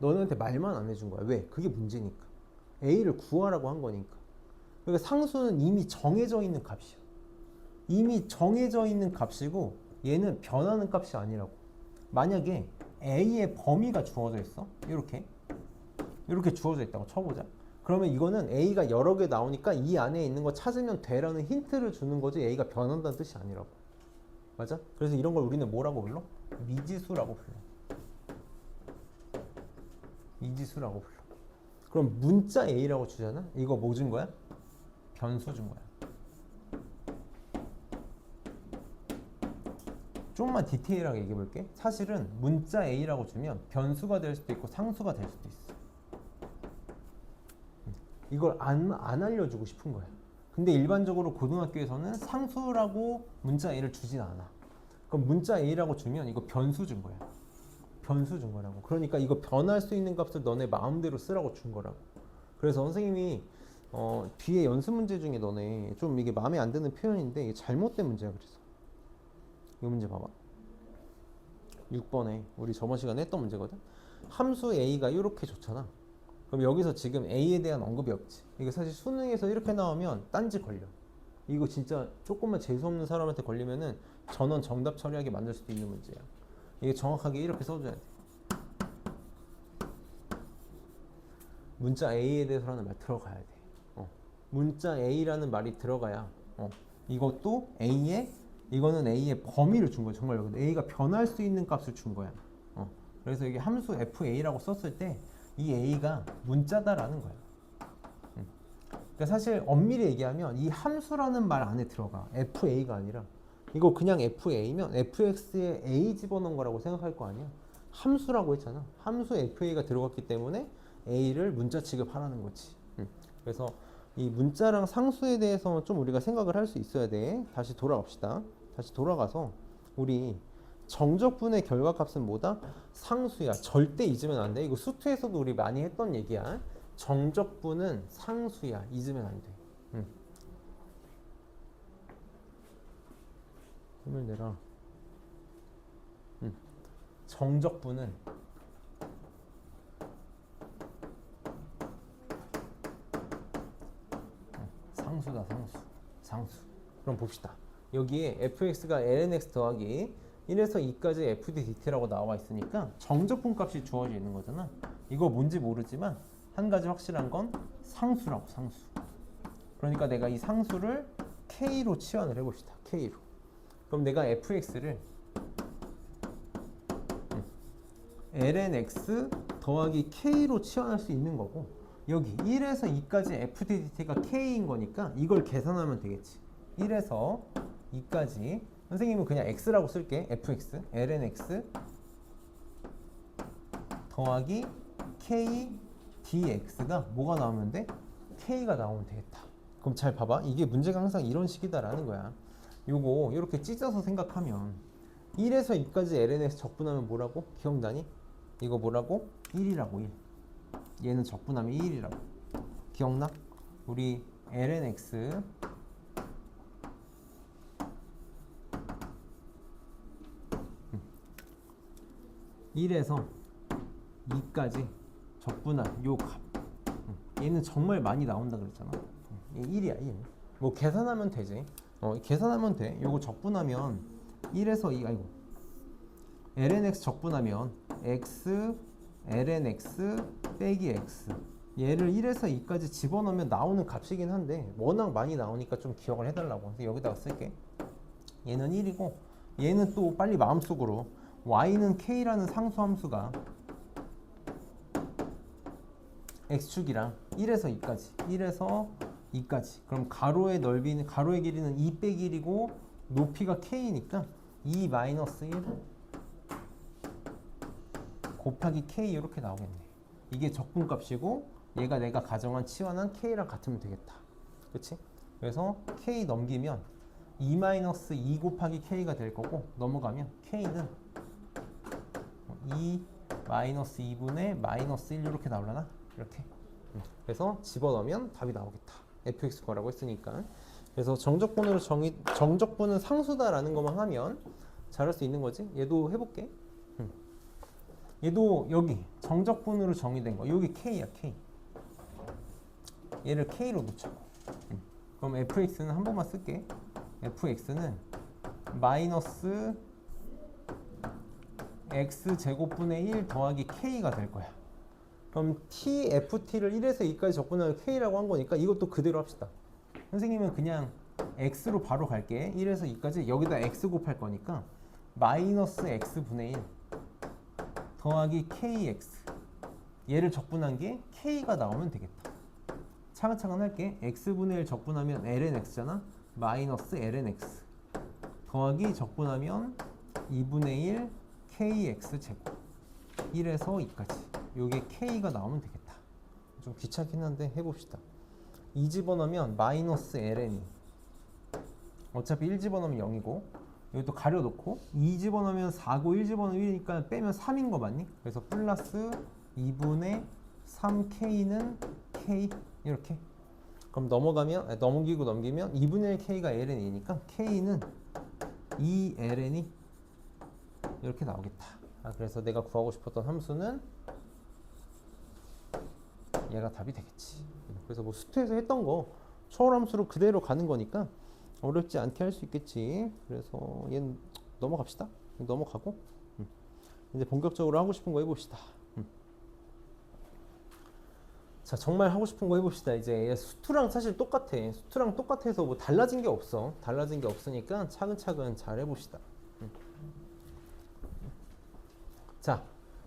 너네한테 말만 안 해준 거야. 왜? 그게 문제니까. A를 구하라고 한 거니까. 그러니까 상수는 이미 정해져 있는 값이야. 이미 정해져 있는 값이고 얘는 변하는 값이 아니라고. 만약에 A의 범위가 주어져 있어. 이렇게 주어져 있다고 쳐보자. 그러면 이거는 A가 여러 개 나오니까 이 안에 있는 거 찾으면 돼라는 힌트를 주는 거지 A가 변한다는 뜻이 아니라고. 맞아? 그래서 이런 걸 우리는 뭐라고 불러? 미지수라고 불러. 미지수라고 불러. 그럼 문자 A라고 주잖아? 이거 뭐 준 거야? 변수 준 거야. 조금만 디테일하게 얘기해 볼게. 사실은 문자 A라고 주면 변수가 될 수도 있고 상수가 될 수도 있어. 이걸 안 알려주고 싶은 거야. 근데 일반적으로 고등학교에서는 상수라고 문자 A를 주진 않아. 그럼 문자 A라고 주면 이거 변수 준 거야. 변수 준 거라고. 그러니까 이거 변할 수 있는 값을 너네 마음대로 쓰라고 준 거라고. 그래서 선생님이 뒤에 연습 문제 중에 너네 좀 이게 마음에 안 드는 표현인데 이게 잘못된 문제야. 그래서 이 문제 봐봐. 6번에 우리 저번 시간에 했던 문제거든. 함수 A가 이렇게 좋잖아. 그럼 여기서 지금 A에 대한 언급이 없지. 이게 사실 수능에서 이렇게 나오면 딴지 걸려. 이거 진짜 조금만 재수없는 사람한테 걸리면은 전원 정답 처리하게 만들 수도 있는 문제야. 이게 정확하게 이렇게 써줘야 돼. 문자 A에 대해서라는 말 들어가야 돼. 문자 A라는 말이 들어가야 이것도 이거는 A의 범위를 준 거야. 정말 여기 A가 변할 수 있는 값을 준 거야. 그래서 이게 함수 FA라고 썼을 때 이 A가 문자다라는 거야. 그러니까 사실 엄밀히 얘기하면 이 함수라는 말 안에 들어가. FA가 아니라 이거 그냥 FA면 FX에 A 집어넣은 거라고 생각할 거 아니야. 함수라고 했잖아. 함수 FA가 들어갔기 때문에 A를 문자 취급하라는 거지. 그래서 이 문자랑 상수에 대해서 좀 우리가 생각을 할 수 있어야 돼. 다시 돌아갑시다. 다시 돌아가서 우리 정적분의 결과값은 뭐다? 상수야. 절대 잊으면 안 돼. 이거 수투에서도 우리 많이 했던 얘기야. 정적분은 상수야. 잊으면 안 돼. 힘을 내라. 정적분은 상수다. 상수. 그럼 봅시다. 여기에 fx가 lnx 더하기 1에서 2까지 fdt라고 나와 있으니까 정적분 값이 주어져 있는 거잖아. 이거 뭔지 모르지만 한 가지 확실한 건 상수라고. 상수. 그러니까 내가 이 상수를 k로 치환을 해봅시다. k로. 그럼 내가 fx를 lnx 더하기 k로 치환할 수 있는 거고 여기 1에서 2까지 fdt가 k인 거니까 이걸 계산하면 되겠지. 1에서 2까지 선생님은 그냥 x라고 쓸게. fx, lnx 더하기 k dx가 뭐가 나오면 돼? k가 나오면 되겠다. 그럼 잘 봐봐. 이게 문제가 항상 이런 식이다라는 거야. 요거 이렇게 찢어서 생각하면 1에서 2까지 lnx 적분하면 뭐라고? 기억나니? 이거 뭐라고? 1이라고 1. 얘는 적분하면 1이라고. 기억나? 우리 lnx 1에서 2까지 적분한 요 값. 얘는 정말 많이 나온다 그랬잖아. 얘 1이야 1. 뭐 계산하면 되지. 계산하면 돼. 요거 적분하면 1에서 2 아이고 lnx 적분하면 x lnx 빼기 x 얘를 1에서 2까지 집어넣으면 나오는 값이긴 한데 워낙 많이 나오니까 좀 기억을 해달라고. 그래서 여기다가 쓸게. 얘는 1이고 얘는 또 빨리 마음속으로 y는 k라는 상수함수가 x축이랑 1에서 2까지 1에서 2까지 그럼 가로의 넓이는 가로의 길이는 2 빼기 1이고 높이가 k니까 2 마이너스 1 곱하기 k 이렇게 나오겠네. 이게 적분값이고 얘가 내가 가정한 치환한 k랑 같으면 되겠다. 그치? 그래서 k 넘기면 2 마이너스 2 곱하기 k가 될 거고 넘어가면 k는 2 마이너스 2분의 마이너스 1 이렇게 나오려나? 이렇게. 그래서 집어넣으면 답이 나오겠다. fx 거라고 했으니까. 그래서 정적분은 상수다라는 것만 하면 잘할 수 있는 거지. 얘도 해볼게. 얘도 여기 정적분으로 정의된 거. 여기 k야 k. 얘를 k로 놓자고. 그럼 fx는 한 번만 쓸게. fx는 마이너스 x 제곱분의 1 더하기 k가 될 거야. 그럼 tft를 1에서 2까지 적분하면 k라고 한 거니까 이것도 그대로 합시다. 선생님은 그냥 x로 바로 갈게. 1에서 2까지 여기다 x 곱할 거니까 마이너스 x분의 1 더하기 kx 얘를 적분한 게 k가 나오면 되겠다. 차근차근 할게. x분의 1 적분하면 lnx잖아. 마이너스 lnx 더하기 적분하면 2분의 1 kx 제곱 1에서 2까지 요게 k가 나오면 되겠다. 좀 귀찮긴 한데 해봅시다. 2 집어넣으면 마이너스 ln이 어차피 1 집어넣으면 0이고 여기도 가려놓고 2 집어넣으면 4고 1 집어넣으면 1이니까 빼면 3인 거 맞니? 그래서 플러스 2분의 3k는 k 이렇게. 그럼 넘기고 넘기면 2분의 1 k가 ln이니까 k는 2ln이 이렇게 나오겠다. 그래서 내가 구하고 싶었던 함수는 얘가 답이 되겠지. 그래서 뭐 수트에서 했던 거 초월함수로 그대로 가는 거니까 어렵지 않게 할 수 있겠지. 그래서 얘는 넘어갑시다. 넘어가고 이제 본격적으로 하고 싶은 거 해봅시다. 자, 정말 하고 싶은 거 해봅시다. 이제 수트랑 사실 똑같아. 수트랑 똑같아서 뭐 달라진 게 없어. 달라진 게 없으니까 차근차근 잘 해봅시다. 자,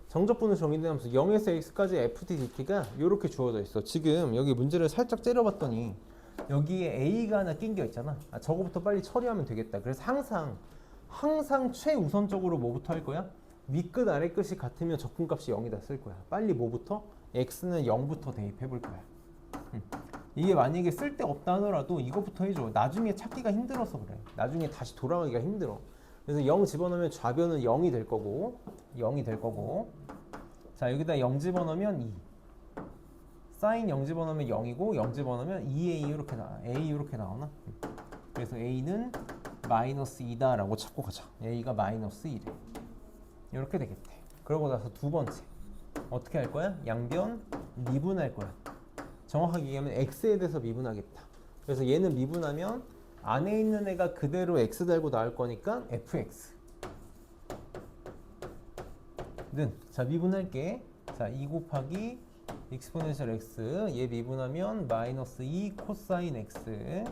정적분으로 정의된 함수 0에서 x까지 ft dt가 이렇게 주어져 있어. 지금 여기 문제를 살짝 째려봤더니 여기에 a가 하나 낀 게 있잖아. 저거부터 빨리 처리하면 되겠다. 그래서 항상 최우선적으로 뭐부터 할 거야? 윗끝 아래끝이 같으면 적분값이 0이다 쓸 거야. 빨리 뭐부터? x는 0부터 대입해 볼 거야. 이게 만약에 쓸데없다 하더라도 이거부터 해줘. 나중에 찾기가 힘들어서 그래. 나중에 다시 돌아가기가 힘들어. 그래서 0 집어넣으면 좌변은 0이 될 거고 자, 여기다 0 집어넣으면 2 사인 0 집어넣으면 0이고 0 집어넣으면 2a 이렇게 나와. a 이렇게 나오나? 그래서 a는 마이너스 2다 라고 찾고 가자. a가 마이너스 1에 이렇게 되겠대. 그러고 나서 두 번째 어떻게 할 거야? 양변 미분할 거야. 정확하게 얘기하면 x에 대해서 미분하겠다. 그래서 얘는 미분하면 안에 있는 애가 그대로 x 달고 나올 거니까 fx 자, 미분할게. 자, 2 곱하기 익스포넨셜 x 얘 미분하면 마이너스 2 코사인 x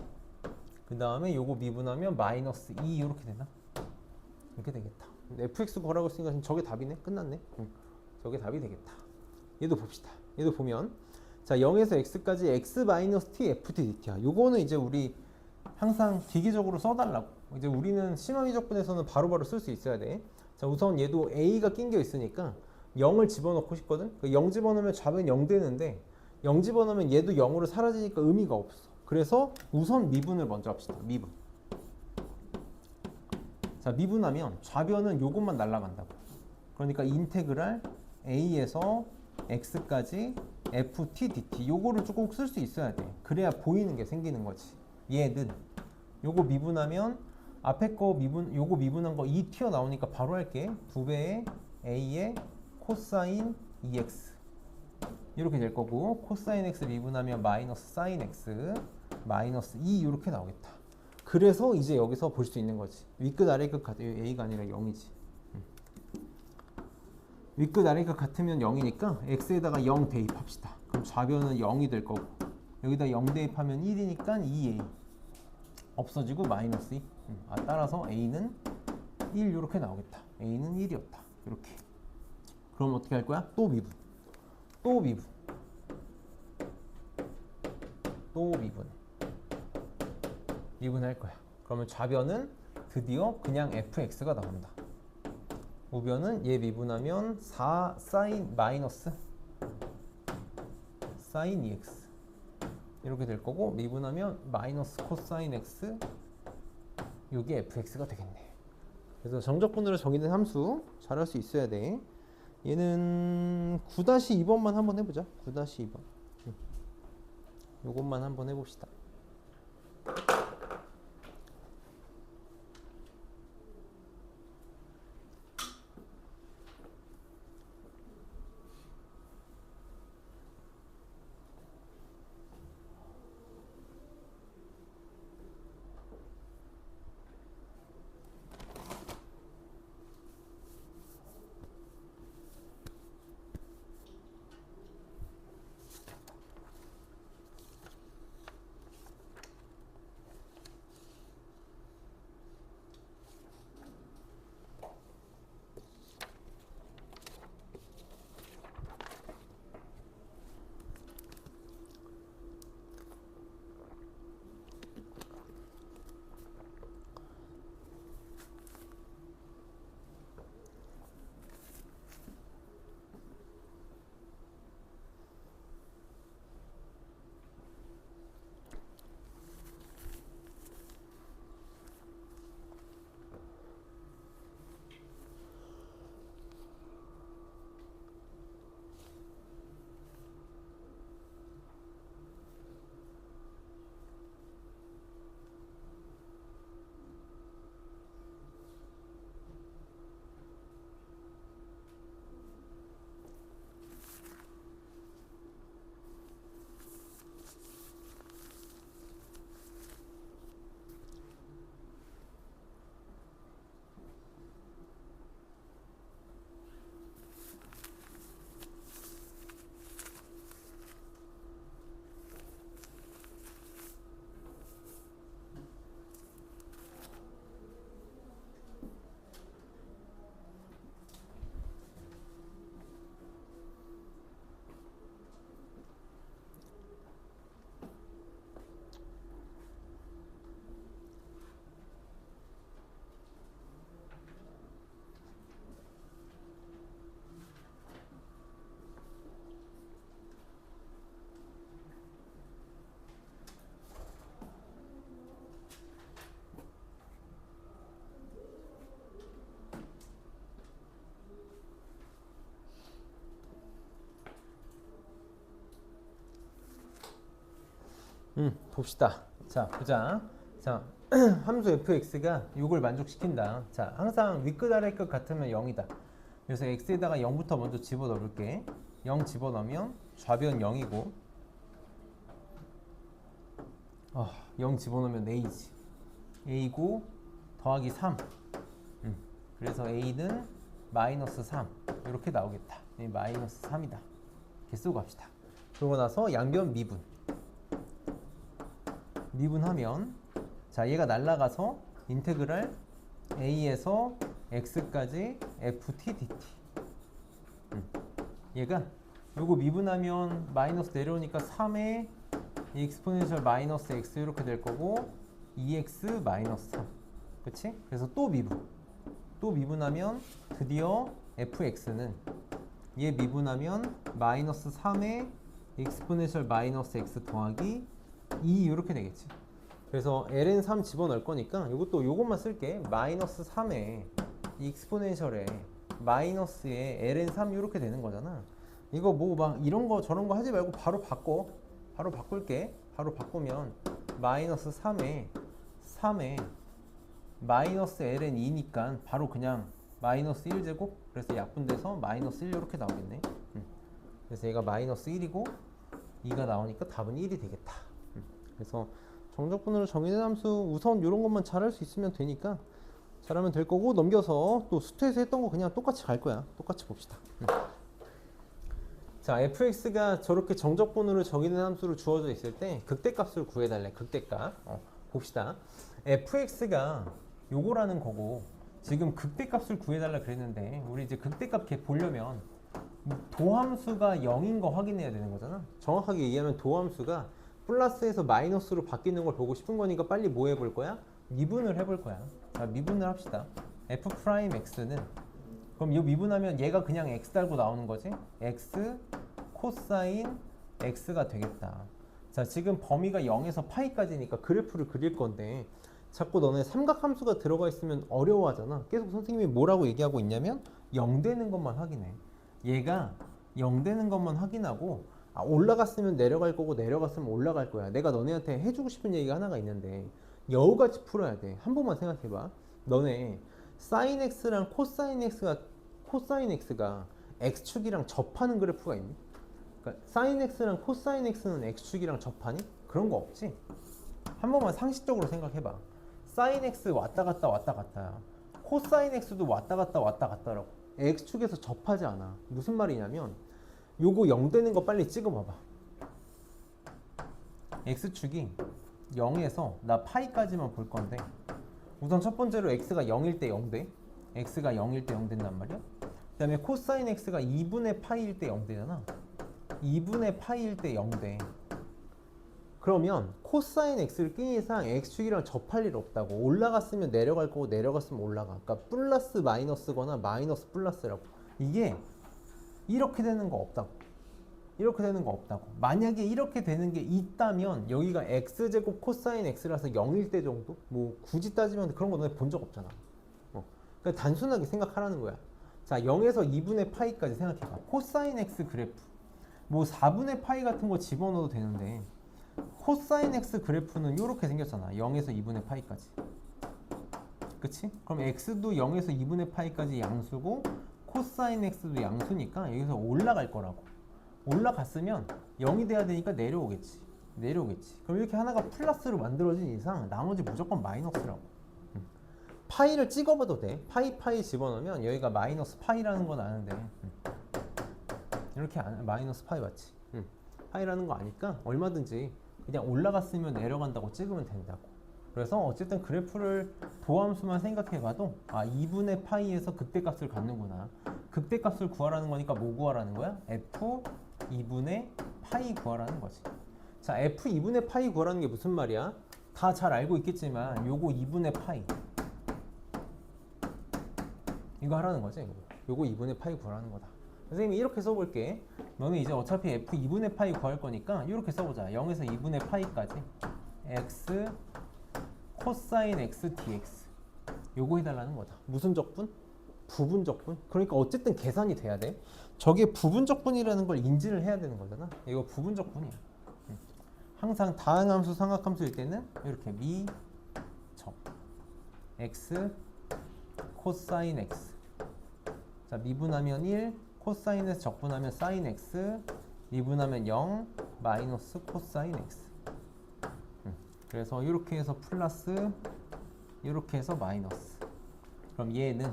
그 다음에 요거 미분하면 마이너스 2 이렇게 되나? 이렇게 되겠다. fx 구하라고 했으니까 지금 저게 답이네? 끝났네? 저게 답이 되겠다. 얘도 봅시다. 얘도 보면 자, 0에서 x까지 x 마이너스 t ft dt야. 요거는 이제 우리 항상 기계적으로 써달라고. 이제 우리는 심화미적분에서는 바로바로 쓸 수 있어야 돼. 자, 우선 얘도 a가 낀 게 있으니까 0을 집어넣고 싶거든. 0 집어넣으면 좌변 0 되는데 0 집어넣으면 얘도 0으로 사라지니까 의미가 없어. 그래서 우선 미분을 먼저 합시다. 미분. 자, 미분하면 좌변은 요것만 날아간다고. 그러니까 인테그랄 a에서 x까지 ft dt 요거를 조금 쓸 수 있어야 돼. 그래야 보이는 게 생기는 거지. 얘는 요거 미분하면 앞에 거 요거 미분한 거 2 튀어나오니까 바로 할게. 2배의 a의 코사인 2x 이렇게 될 거고, 코사인 x 미분하면 마이너스 사인 x 마이너스 2 이렇게 나오겠다. 그래서 이제 여기서 볼 수 있는 거지. 윗끝 아래끝 같아요. a가 아니라 0이지. 윗끝 아래끝 같으면 0이니까 x에다가 0 대입합시다. 그럼 좌변은 0이 될 거고, 여기다 0 대입하면 1이니까 2a 없어지고 마이너스 2. 따라서 a는 1 이렇게 나오겠다. a는 1이었다. 이렇게. 그럼 어떻게 할 거야? 또 미분. 또 미분. 또 미분. 미분할 거야. 그러면 좌변은 드디어 그냥 fx가 나온다. 우변은 얘 미분하면 4 사인 마이너스 사인 2x 이렇게 될 거고, 미분하면 마이너스 코사인 x 이게 fx가 되겠네. 그래서 정적분으로 정의된 함수 잘할 수 있어야 돼. 얘는 9-2번만 한번 해보자. 9-2번 요것만 한번 해봅시다. 봅시다. 자, 보자. 자, 함수 fx가 이걸 만족시킨다. 자, 항상 윗끝 아래끝 같으면 0이다. 그래서 x에다가 0부터 먼저 집어넣을게. 0 집어넣으면 좌변 0이고, 0 집어넣으면 a지. a고 더하기 3. 그래서 a는 마이너스 3 이렇게 나오겠다. 마이너스 3이다. 이렇게 쓰고 갑시다. 그러고 나서 양변 미분. 미분하면, 자, 얘가 날라가서 인테그랄 a에서 x까지 ft dt. 얘가 요거 미분하면 마이너스 내려오니까 3에 익스포넨셜 마이너스 x 이렇게 될 거고, 2x 마이너스 3. 그치? 그래서 또 미분하면 드디어 fx는 얘 미분하면 마이너스 3의 익스포넨셜 마이너스 x 더하기 2 이렇게 되겠지. 그래서 ln3 집어넣을 거니까 요것만 쓸게. 마이너스 3의 익스포넨셜에 마이너스에 ln3 이렇게 되는 거잖아. 이거 뭐 막 이런 거 저런 거 하지 말고 바로 바꿔. 바로 바꿀게. 바로 바꾸면 마이너스 3에 마이너스 ln 2니까 바로 그냥 마이너스 1제곱. 그래서 약분돼서 마이너스 1 이렇게 나오겠네. 그래서 얘가 마이너스 1이고 2가 나오니까 답은 1이 되겠다. 그래서 정적분으로 정의된 함수 우선 이런 것만 잘할 수 있으면 되니까 잘하면 될 거고, 넘겨서 또 수트에서 했던 거 그냥 똑같이 갈 거야. 똑같이 봅시다. 자, fx가 저렇게 정적분으로 정의된 함수로 주어져 있을 때 극대값을 구해달래. 극대값. 봅시다. fx가 요거라는 거고, 지금 극대값을 구해달라 그랬는데 우리 이제 극대값 보려면 도함수가 0인 거 확인해야 되는 거잖아. 정확하게 얘기하면 도함수가 플러스에서 마이너스로 바뀌는 걸 보고 싶은 거니까 빨리 뭐 해볼 거야? 미분을 해볼 거야. 자, 미분을 합시다. f'x는 그럼 이 미분하면 얘가 그냥 x 달고 나오는 거지? x 코사인 x가 되겠다. 자, 지금 범위가 0에서 파이까지니까 그래프를 그릴 건데 자꾸 너네 삼각함수가 들어가 있으면 어려워하잖아. 계속 선생님이 뭐라고 얘기하고 있냐면 0 되는 것만 확인해. 얘가 0 되는 것만 확인하고 올라갔으면 내려갈 거고 내려갔으면 올라갈 거야. 내가 너네한테 해주고 싶은 얘기가 하나가 있는데 여우같이 풀어야 돼. 한 번만 생각해봐. 너네 사인 x랑 코사인 x가 x축이랑 접하는 그래프가 있니? 그러니까 사인 x랑 코사인 x는 x축이랑 접하니? 그런 거 없지? 한 번만 상식적으로 생각해봐. 사인 x 왔다 갔다 코사인 x도 왔다 갔다라고. x축에서 접하지 않아. 무슨 말이냐면 요거 0 되는 거 빨리 찍어봐봐. x축이 0에서 나 파이까지만 볼 건데 우선 첫 번째로 x가 0일 때 0 돼. x가 0일 때 0 된단 말이야. 그 다음에 코사인 x가 2분의 파이일 때 0 되잖아. 2분의 파이일 때 0 돼. 그러면 코사인 x를 낀 이상 x축이랑 접할 일 없다고. 올라갔으면 내려갈 거고 내려갔으면 올라가. 그러니까 플러스 마이너스거나 마이너스 플러스라고. 이게 이렇게 되는 거 없다고. 이렇게 되는 거 없다고. 만약에 이렇게 되는 게 있다면 여기가 x제곱 코사인 x라서 0일 때 정도? 뭐 굳이 따지면 그런 거 너네 본 적 없잖아. 그러니까 단순하게 생각하라는 거야. 자, 0에서 2분의 파이까지 생각해봐. 코사인 x 그래프 뭐 4분의 파이 같은 거 집어넣어도 되는데 코사인 x 그래프는 이렇게 생겼잖아. 0에서 2분의 파이까지. 그치? 그럼 x도 0에서 2분의 파이까지 양수고 코사인 x도 양수니까 여기서 올라갈 거라고. 올라갔으면 0이 돼야 되니까 내려오겠지. 그럼 이렇게 하나가 플러스로 만들어진 이상 나머지 무조건 마이너스라고. 파이를 찍어봐도 돼. 파이 집어넣으면 여기가 마이너스 파이라는 건 아는데 이렇게 마이너스 파이 맞지? 파이라는 거 아니까 얼마든지 그냥 올라갔으면 내려간다고 찍으면 된다고. 그래서 어쨌든 그래프를 도함수만 생각해봐도 2분의 파이에서 극대값을 갖는구나. 극대값을 구하라는 거니까 뭐 구하라는 거야? f 2분의 파이 구하라는 거지. 자, f 2분의 파이 구하라는 게 무슨 말이야? 다 잘 알고 있겠지만 요거 2분의 파이 이거 하라는 거지. 요거 2분의 파이 구하라는 거다. 선생님이 이렇게 써볼게. 너는 이제 어차피 f 2분의 파이 구할 거니까 이렇게 써보자. 0에서 2분의 파이까지 x 코사인 x dx 요거 해달라는 거다. 무슨 적분? 부분적분. 그러니까 어쨌든 계산이 돼야 돼. 저게 부분적분이라는 걸 인지를 해야 되는 거잖아. 이거 부분적분이야. 항상 다항함수 상각함수일 때는 이렇게 미적 x 코사인 x. 자, 미분하면 1, 코사인에서 적분하면 사인 x, 미분하면 0, 마이너스 코사인 x. 그래서 이렇게 해서 플러스, 이렇게 해서 마이너스. 그럼 얘는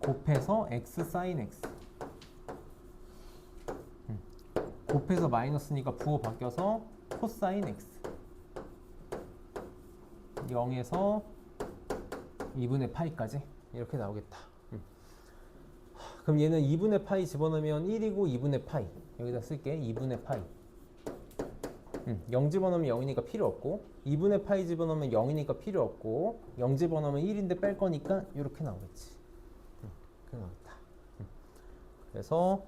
곱해서 x 사인 x. 곱해서 마이너스니까 부호 바뀌어서 코사인 x. 0에서 2분의 파이까지 이렇게 나오겠다. 그럼 얘는 2분의 파이 집어넣으면 1이고 2분의 파이 여기다 쓸게. 2분의 파이 0 집어넣으면 0이니까 필요 없고 2분의 파이 집어넣으면 0이니까 필요 없고 0 집어넣으면 1인데 뺄 거니까 이렇게 나오겠지. 이렇게 나오겠다. 그래서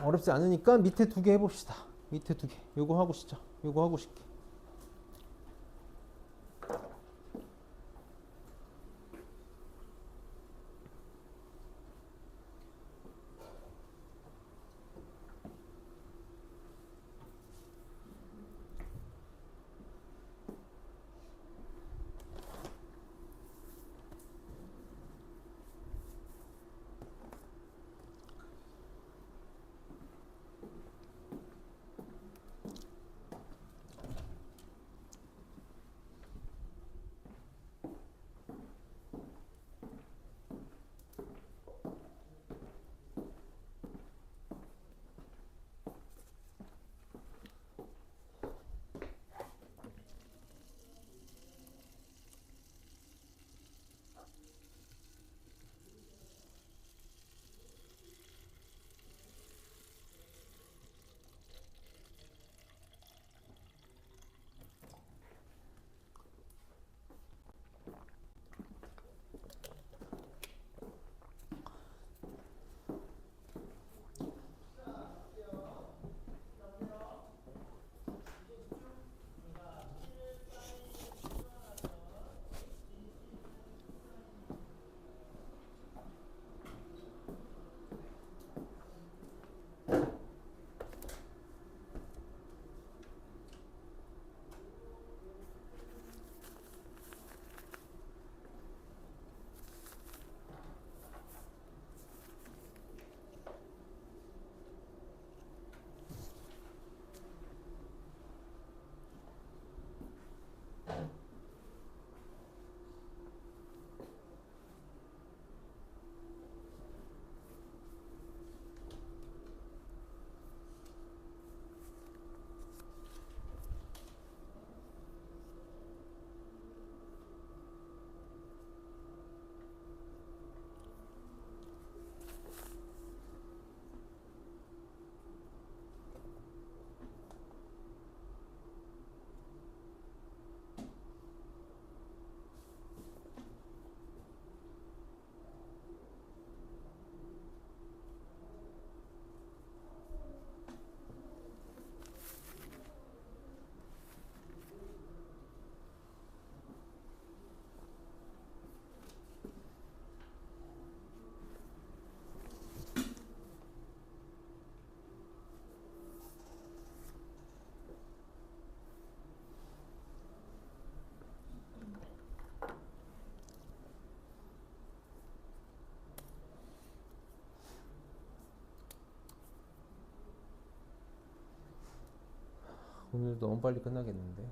어렵지 않으니까 밑에 두 개 해봅시다. 밑에 두 개. 요거 하고 시작. 요거 하고 싶게. 오늘 너무 빨리 끝나겠는데.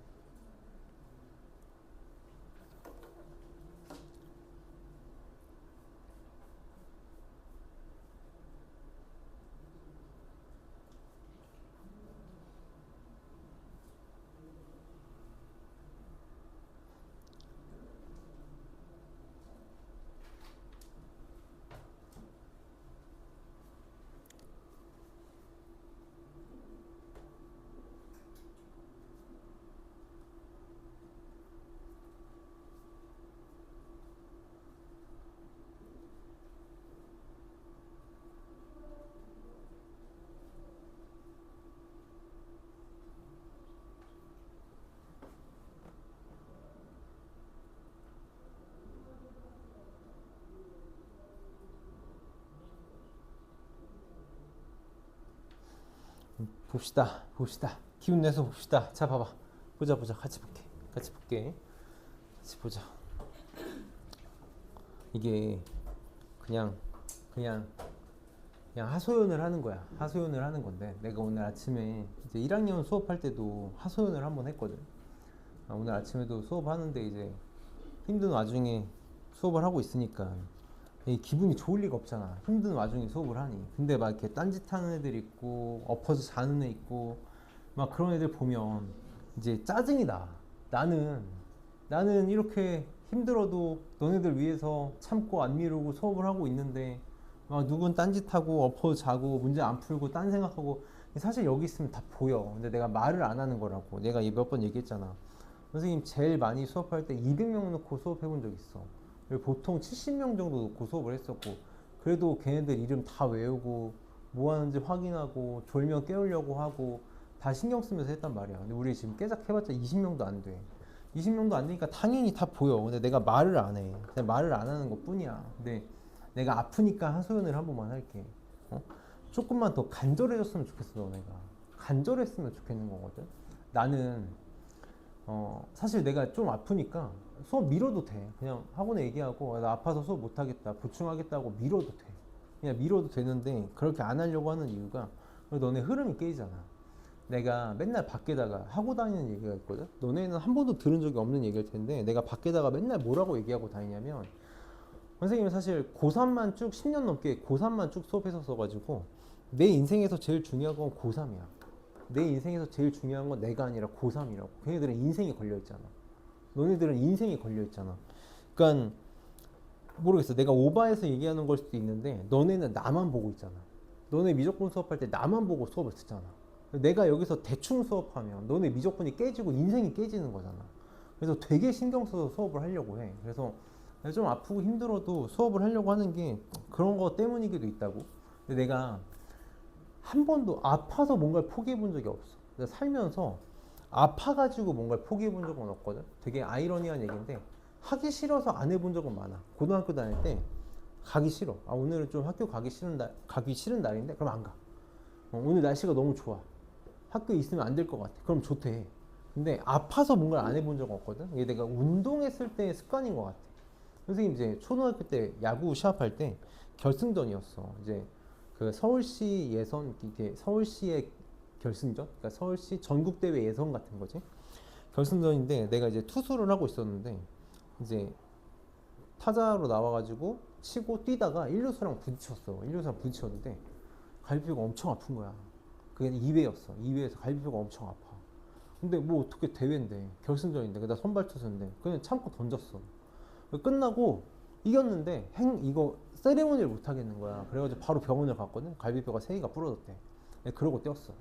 봅시다. 기운 내서 봅시다. 자, 봐봐. 보자. 같이 볼게. 같이 보자. 이게 그냥 하소연을 하는 거야. 하소연을 하는 건데, 내가 오늘 아침에 이제 1학년 수업할 때도 하소연을 한번 했거든. 오늘 아침에도 수업하는데 이제 힘든 와중에 수업을 하고 있으니까 기분이 좋을 리가 없잖아. 힘든 와중에 수업을 하니. 근데 막 이렇게 딴짓하는 애들 있고 엎어서 자는 애 있고 막 그런 애들 보면 이제 짜증이 나. 나는 이렇게 힘들어도 너네들 위해서 참고 안 미루고 수업을 하고 있는데 막 누군 딴짓하고 엎어서 자고 문제 안 풀고 딴 생각하고. 사실 여기 있으면 다 보여. 근데 내가 말을 안 하는 거라고. 내가 몇 번 얘기했잖아. 선생님 제일 많이 수업할 때 200명 놓고 수업해 본 적 있어. 보통 70명 정도 놓고 수업을 했었고, 그래도 걔네들 이름 다 외우고 뭐 하는지 확인하고 졸면 깨우려고 하고 다 신경 쓰면서 했단 말이야. 근데 우리 지금 깨작 해봤자 20명도 안 돼. 20명도 안 되니까 당연히 다 보여. 근데 내가 말을 안 해. 그냥 말을 안 하는 것 뿐이야. 근데 내가 아프니까 하소연을 한 번만 할게. 어? 조금만 더 간절해졌으면 좋겠어, 너네가. 간절했으면 좋겠는 거거든. 나는 사실 내가 좀 아프니까 수업 미뤄도 돼. 그냥 학원에 얘기하고 나 아파서 수업 못 하겠다. 보충하겠다고 미뤄도 돼. 그냥 미뤄도 되는데 그렇게 안 하려고 하는 이유가 너네 흐름이 깨지잖아. 내가 맨날 밖에다가 하고 다니는 얘기가 있거든. 너네는 한 번도 들은 적이 없는 얘기일 텐데 내가 밖에다가 맨날 뭐라고 얘기하고 다니냐면 선생님은 사실 고3만 쭉 10년 넘게 고3만 쭉 수업했었어가지고 내 인생에서 제일 중요한 건 고3이야. 내 인생에서 제일 중요한 건 내가 아니라 고3이라고. 걔네들은 인생이 걸려있잖아. 너네들은 인생이 걸려있잖아. 그러니까 모르겠어. 내가 오바해서 얘기하는 걸 수도 있는데 너네는 나만 보고 있잖아. 너네 미적분 수업할 때 나만 보고 수업을 듣잖아. 내가 여기서 대충 수업하면 너네 미적분이 깨지고 인생이 깨지는 거잖아. 그래서 되게 신경 써서 수업을 하려고 해. 그래서 좀 아프고 힘들어도 수업을 하려고 하는 게 그런 거 때문이기도 있다고. 근데 내가 한 번도 아파서 뭔가를 포기해 본 적이 없어. 내가 살면서 아파가지고 뭔가를 포기해 본 적은 없거든. 되게 아이러니한 얘기인데 하기 싫어서 안 해본 적은 많아. 고등학교 다닐 때 가기 싫어. 아, 오늘은 좀 학교 가기 싫은 날인데 그럼 안 가. 오늘 날씨가 너무 좋아. 학교에 있으면 안 될 것 같아. 그럼 좋대. 근데 아파서 뭔가를 안 해본 적은 없거든. 이게 내가 운동했을 때의 습관인 것 같아. 선생님 이제 초등학교 때 야구 시합할 때 결승전이었어. 이제 그 서울시 예선 이게 서울시의 결승전, 그러니까 서울시 전국 대회 예선 같은 거지. 결승전인데 내가 이제 투수를 하고 있었는데 이제 타자로 나와가지고 치고 뛰다가 1루수랑 부딪혔어. 1루수랑 부딪혔는데 갈비뼈가 엄청 아픈 거야. 그게 2회였어. 2회에서 갈비뼈가 엄청 아파. 근데 뭐 어떻게 대회인데 결승전인데 나 선발 투수인데 그냥 참고 던졌어. 끝나고 이겼는데 이거 세레모니를 못 하겠는 거야. 그래가지고 바로 병원을 갔거든. 갈비뼈가 3개가 부러졌대. 그러고 뛰었어.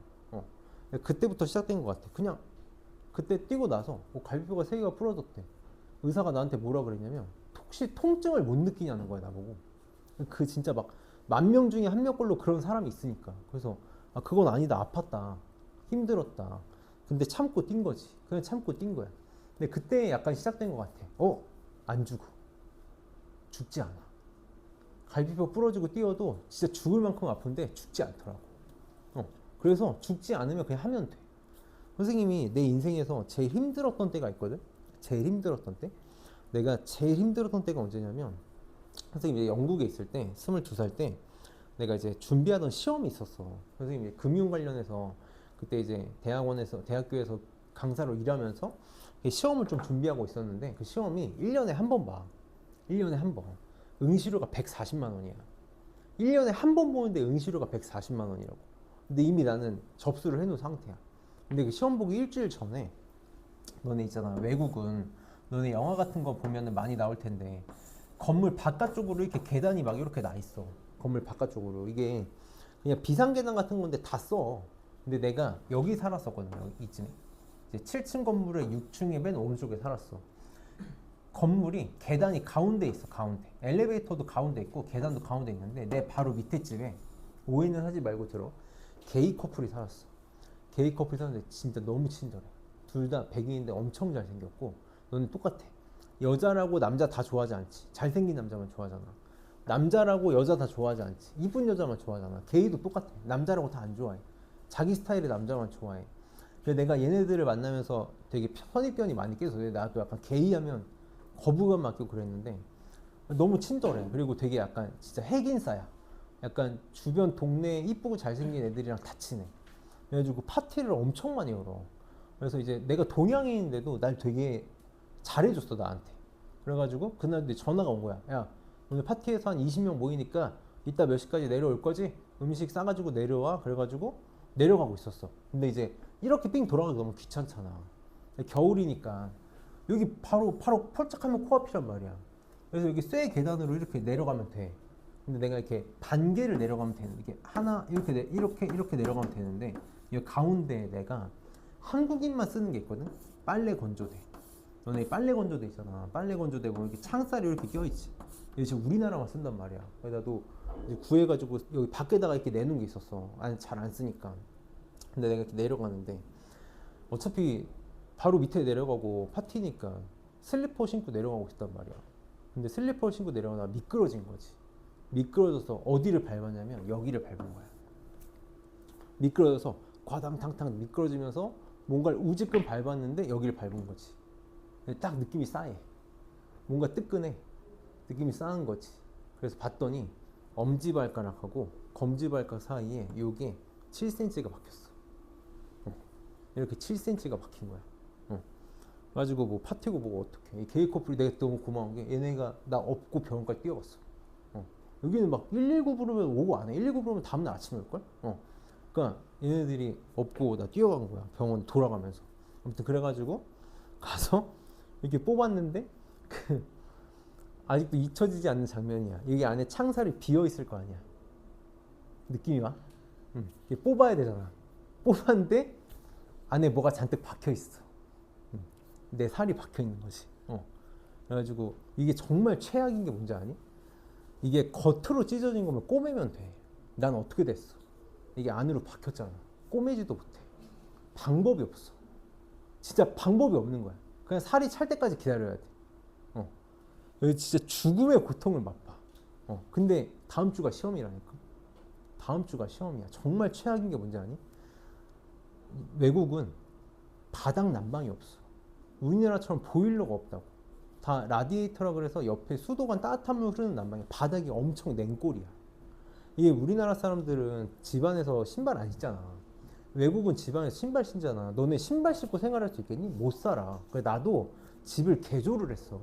그때부터 시작된 것 같아. 그냥 그때 뛰고 나서 갈비뼈가 3개가 부러졌대. 의사가 나한테 뭐라 그랬냐면 혹시 통증을 못 느끼냐는 거야 나보고. 그 진짜 막 10,000명 중에 1명꼴로 그런 사람이 있으니까. 그래서 아, 그건 아니다. 아팠다. 힘들었다. 근데 참고 뛴 거지. 그냥 참고 뛴 거야. 근데 그때 약간 시작된 것 같아. 안 죽어. 죽지 않아. 갈비뼈 부러지고 뛰어도 진짜 죽을 만큼 아픈데 죽지 않더라고. 그래서 죽지 않으면 그냥 하면 돼. 선생님이 내 인생에서 제일 힘들었던 때가 있거든. 제일 힘들었던 때. 내가 제일 힘들었던 때가 언제냐면 선생님이 영국에 있을 때 22살 때 내가 이제 준비하던 시험이 있었어. 선생님이 금융 관련해서 그때 이제 대학교에서 강사로 일하면서 시험을 좀 준비하고 있었는데 그 시험이 1년에 한 번 봐. 1년에 한 번. 응시료가 140만 원이야. 1년에 한 번 보는데 응시료가 140만 원이라고. 근데 이미 나는 접수를 해놓은 상태야. 근데 그 시험 보기 일주일 전에 너네 있잖아. 외국은 너네 영화 같은 거 보면은 많이 나올 텐데 건물 바깥쪽으로 이렇게 계단이 막 이렇게 나 있어. 건물 바깥쪽으로. 이게 그냥 비상계단 같은 건데 다 써. 근데 내가 여기 살았었거든. 여기 이쯤에. 이제 7층 건물의 6층에 맨 오른쪽에 살았어. 건물이 계단이 가운데 있어. 가운데. 엘리베이터도 가운데 있고 계단도 가운데 있는데 내 바로 밑에 집에 오해는 하지 말고 들어. 게이 커플이 살았어. 게이 커플이 살았는데 진짜 너무 친절해. 둘 다 백인인데 엄청 잘생겼고 너는 똑같아. 여자라고 남자 다 좋아하지 않지. 잘생긴 남자만 좋아하잖아. 남자라고 여자 다 좋아하지 않지. 이쁜 여자만 좋아하잖아. 게이도 똑같아. 남자라고 다 안 좋아해. 자기 스타일의 남자만 좋아해. 그래서 내가 얘네들을 만나면서 되게 선입견이 많이 깨서 나도 약간 게이 하면 거부감 맡기고 그랬는데 너무 친절해. 그리고 되게 약간 진짜 핵인싸야. 약간 주변 동네에 이쁘고 잘생긴 애들이랑 다 친해. 그래가지고 파티를 엄청 많이 열어. 그래서 이제 내가 동양인인데도 날 되게 잘해줬어 나한테. 그래가지고 그날 전화가 온 거야. 야 오늘 파티에서 한 20명 모이니까 이따 몇 시까지 내려올 거지? 음식 싸가지고 내려와. 그래가지고 내려가고 있었어. 근데 이제 이렇게 삥 돌아가기 너무 귀찮잖아. 겨울이니까 여기 바로 폴짝하면 코앞이란 말이야. 그래서 여기 쇠 계단으로 이렇게 내려가면 돼. 근데 내가 이렇게 반개를 내려가면 되는데 이게 하나 이렇게 내려가면 되는데 이 가운데 내가 한국인만 쓰는 게 있거든. 빨래 건조대. 너네 빨래 건조대 있잖아. 빨래 건조대 보면 이렇게 창살이 이렇게 껴있지. 이게 지금 우리나라만 쓴단 말이야. 그래서 나도 이제 구해가지고 여기 밖에다가 이렇게 내놓은 게 있었어. 잘 안 쓰니까. 근데 내가 이렇게 내려가는데 어차피 바로 밑에 내려가고 파티니까 슬리퍼 신고 내려가고 있단 말이야. 근데 슬리퍼 신고 내려가다가 미끄러진 거지. 미끄러져서 어디를 밟았냐면 여기를 밟은 거야. 미끄러져서 과당탕탕 미끄러지면서 뭔가를 우지끔 밟았는데 여기를 밟은 거지. 딱 느낌이 싸해. 뭔가 뜨끈해. 느낌이 싸한 거지. 그래서 봤더니 엄지발가락하고 검지발가락 사이에 요게 7cm가 박혔어. 이렇게 7cm가 박힌 거야. 가지고 뭐 파티고 뭐고 어떡해. 이 게이 커플이 내가 너무 고마운 게 얘네가 나 업고 병원까지 뛰어갔어. 여기는 막 119 부르면 오고 안 해. 119 부르면 다음날 아침에 올걸? 그러니까 얘네들이 업고 나 뛰어간 거야. 병원 돌아가면서. 아무튼 그래가지고 가서 이렇게 뽑았는데 아직도 잊혀지지 않는 장면이야. 여기 안에 창살이 비어 있을 거 아니야. 느낌이 와? 이게 뽑아야 되잖아. 뽑았는데 안에 뭐가 잔뜩 박혀 있어. 내 살이 박혀 있는 거지. 그래가지고 이게 정말 최악인 게 뭔지 아니? 이게 겉으로 찢어진 거면 꼬매면 돼. 난 어떻게 됐어? 이게 안으로 박혔잖아. 꼬매지도 못해. 방법이 없어. 진짜 방법이 없는 거야. 그냥 살이 찰 때까지 기다려야 돼. 여기 진짜 죽음의 고통을 맛봐. 근데 다음 주가 시험이라니까. 다음 주가 시험이야. 정말 최악인 게 뭔지 아니? 외국은 바닥 난방이 없어. 우리나라처럼 보일러가 없다고. 다 라디에이터라 그래서 옆에 수도관 따뜻한 물 흐르는 난방이야. 바닥이 엄청 냉골이야. 이게 우리나라 사람들은 집안에서 신발 안 신잖아. 외국은 집안에서 신발 신잖아. 너네 신발 신고 생활할 수 있겠니? 못 살아. 그래 나도 집을 개조를 했어.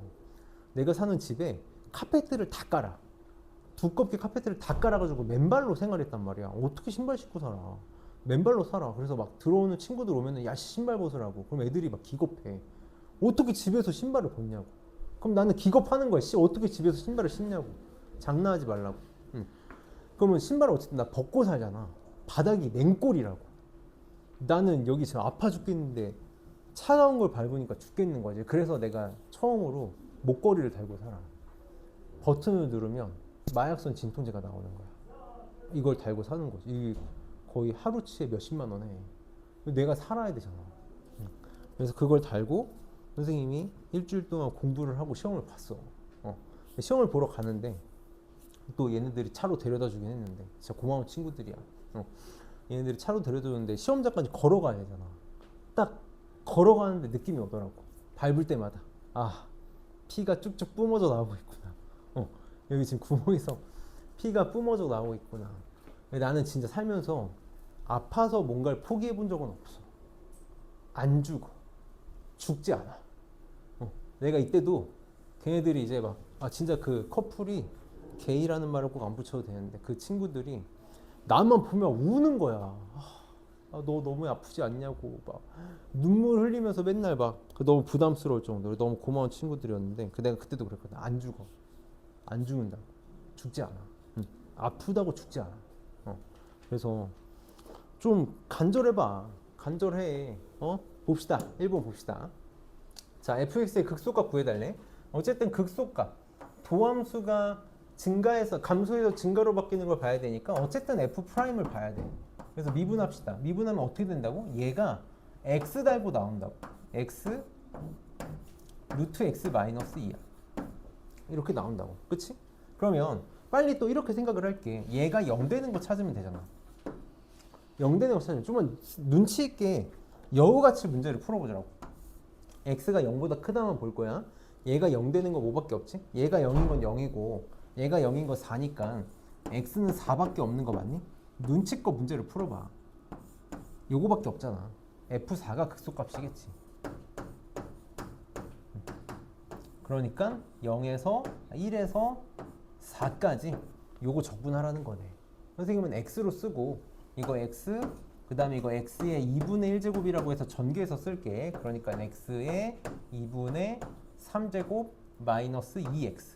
내가 사는 집에 카페트를 다 깔아. 두껍게 카페트를 다 깔아가지고 맨발로 생활했단 말이야. 어떻게 신발 신고 살아? 맨발로 살아. 그래서 막 들어오는 친구들 오면은 야 신발 벗으라고. 그럼 애들이 막 기겁해. 어떻게 집에서 신발을 벗냐고. 그럼 나는 기겁하는 거야. 어떻게 집에서 신발을 신냐고. 장난하지 말라고. 그러면 신발을 어쨌든 나 벗고 살잖아. 바닥이 냉골이라고. 나는 여기 지금 아파 죽겠는데 차가운 걸 밟으니까 죽겠는 거지. 그래서 내가 처음으로 목걸이를 달고 살아. 버튼을 누르면 마약성 진통제가 나오는 거야. 이걸 달고 사는 거지. 이게 거의 하루치에 몇십만 원 해. 내가 살아야 되잖아. 그래서 그걸 달고 선생님이 일주일 동안 공부를 하고 시험을 봤어. 시험을 보러 가는데 또 얘네들이 차로 데려다 주긴 했는데 진짜 고마운 친구들이야. 얘네들이 차로 데려다 주는데 시험장까지 걸어가야 되잖아. 딱 걸어가는데 느낌이 오더라고. 밟을 때마다 아 피가 쭉쭉 뿜어져 나오고 있구나. 여기 지금 구멍에서 피가 뿜어져 나오고 있구나. 나는 진짜 살면서 아파서 뭔가를 포기해 본 적은 없어. 안 죽어. 죽지 않아. 내가 이때도 걔네들이 이제 막 진짜 그 커플이 게이라는 말을 꼭 안 붙여도 되는데 그 친구들이 나만 보면 우는 거야. 너 너무 아프지 않냐고 막 눈물 흘리면서 맨날 막 너무 부담스러울 정도로 너무 고마운 친구들이었는데 내가 그때도 그랬거든. 안 죽어. 안 죽는다고. 죽지 않아. 아프다고 죽지 않아. 그래서 좀 간절해봐. 간절해. 봅시다. 1번 봅시다. 자, fx의 극소값 구해달래. 어쨌든 극소값 도함수가 증가해서 감소해서 증가로 바뀌는 걸 봐야 되니까 어쨌든 f'을 봐야 돼. 그래서 미분합시다. 미분하면 어떻게 된다고? 얘가 x 달고 나온다고. x 루트 x 마이너스 2야. 이렇게 나온다고. 그치? 그러면 빨리 또 이렇게 생각을 할게. 얘가 0 되는 거 찾으면 되잖아. 0 되는 거 찾으면 좀만 눈치 있게 여우같이 문제를 풀어보자고. x가 0보다 크다면 볼 거야. 얘가 0 되는 거 뭐밖에 없지? 얘가 0인 건 0이고 얘가 0인 거 4니까 x는 4밖에 없는 거 맞니? 눈치껏 문제를 풀어봐. 요거밖에 없잖아. f4가 극소값이겠지. 그러니까 0에서 1에서 4까지 요거 적분하라는 거네. 선생님은 x로 쓰고 이거 x 그 다음에 이거 x의 2분의 1제곱이라고 해서 전개해서 쓸게. 그러니까 x의 2분의 3제곱 마이너스 2x.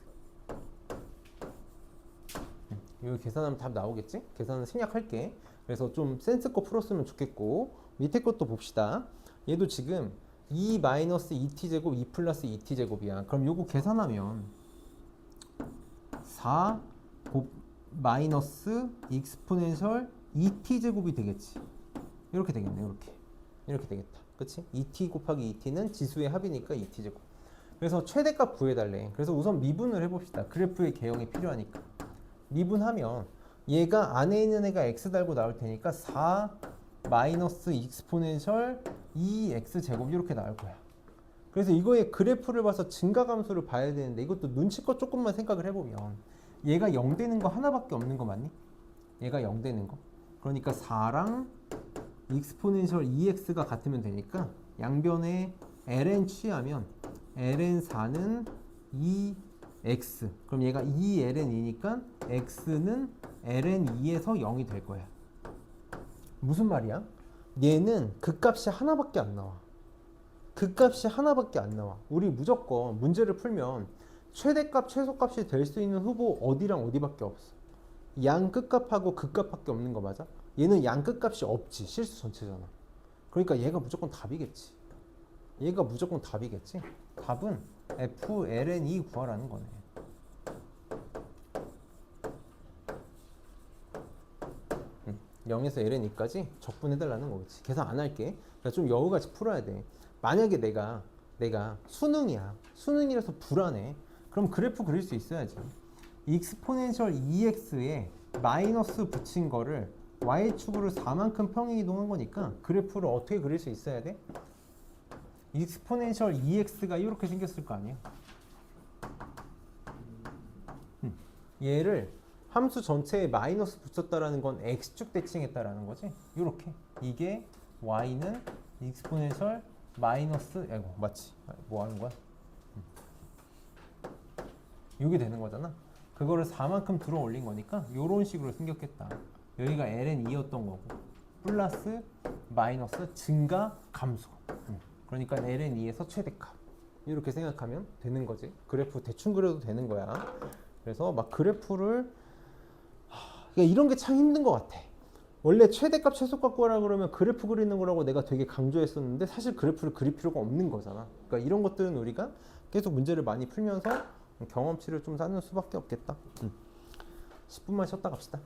이거 계산하면 답 나오겠지? 계산은 생략할게. 그래서 좀 센스껏 풀었으면 좋겠고 밑에 것도 봅시다. 얘도 지금 2 마이너스 2t제곱 2 플러스 2t제곱이야. 그럼 요거 계산하면 4 마이너스 익스포넨셜 2t 제곱이 되겠지. 이렇게 되겠네. 이렇게 되겠다. 그치? 2t 곱하기 2t는 지수의 합이니까 2t 제곱. 그래서 최대값 구해달래. 그래서 우선 미분을 해봅시다. 그래프의 개형이 필요하니까. 미분하면 얘가 안에 있는 애가 x 달고 나올 테니까 4 마이너스 익스포넨셜 2x 제곱 이렇게 나올 거야. 그래서 이거의 그래프를 봐서 증가감수를 봐야 되는데 이것도 눈치껏 조금만 생각을 해보면 얘가 0 되는 거 하나밖에 없는 거 맞니? 얘가 0 되는 거. 그러니까 4랑 익스포넨셜 2x가 같으면 되니까 양변에 ln 취하면 ln 4는 2x. 그럼 얘가 2ln이니까 x는 ln 2에서 0이 될 거야. 무슨 말이야? 얘는 그 값이 하나밖에 안 나와. 그 값이 하나밖에 안 나와. 우리 무조건 문제를 풀면 최대값, 최소값이 될 수 있는 후보 어디랑 어디밖에 없어. 양 끝값하고 극값밖에 없는 거 맞아? 얘는 양 끝값이 없지. 실수 전체잖아. 그러니까 얘가 무조건 답이겠지. 얘가 무조건 답이겠지. 답은 FLN2 구하라는 거네. 0에서 LN2까지 적분해달라는 거겠지. 계산 안 할게. 그러니까 좀 여우같이 풀어야 돼. 만약에 내가 수능이야. 수능이라서 불안해. 그럼 그래프 그릴 수 있어야지. 익스포넨셜 2x에 마이너스 붙인 거를 y축으로 4만큼 평행이동한 거니까 그래프를 어떻게 그릴 수 있어야 돼? 익스포넨셜 2x가 이렇게 생겼을 거 아니야. 얘를 함수 전체에 마이너스 붙였다라는 건 x축 대칭했다라는 거지. 이렇게 이게 y는 익스포넨셜 마이너스 아이고 맞지? 뭐 하는 거야? 이게 되는 거잖아. 그거를 4만큼 들어 올린 거니까 이런 식으로 생겼겠다. 여기가 ln2였던 거고 플러스 마이너스 증가 감소. 그러니까 ln2에서 최대값. 이렇게 생각하면 되는 거지. 그래프 대충 그려도 되는 거야. 그래서 막 그래프를 그러니까 이런 게 참 힘든 것 같아. 원래 최대값 최소값 구하라 그러면 그래프 그리는 거라고 내가 되게 강조했었는데 사실 그래프를 그릴 필요가 없는 거잖아. 그러니까 이런 것들은 우리가 계속 문제를 많이 풀면서 경험치를 좀 쌓는 수밖에 없겠다. 10분만 쉬었다 갑시다.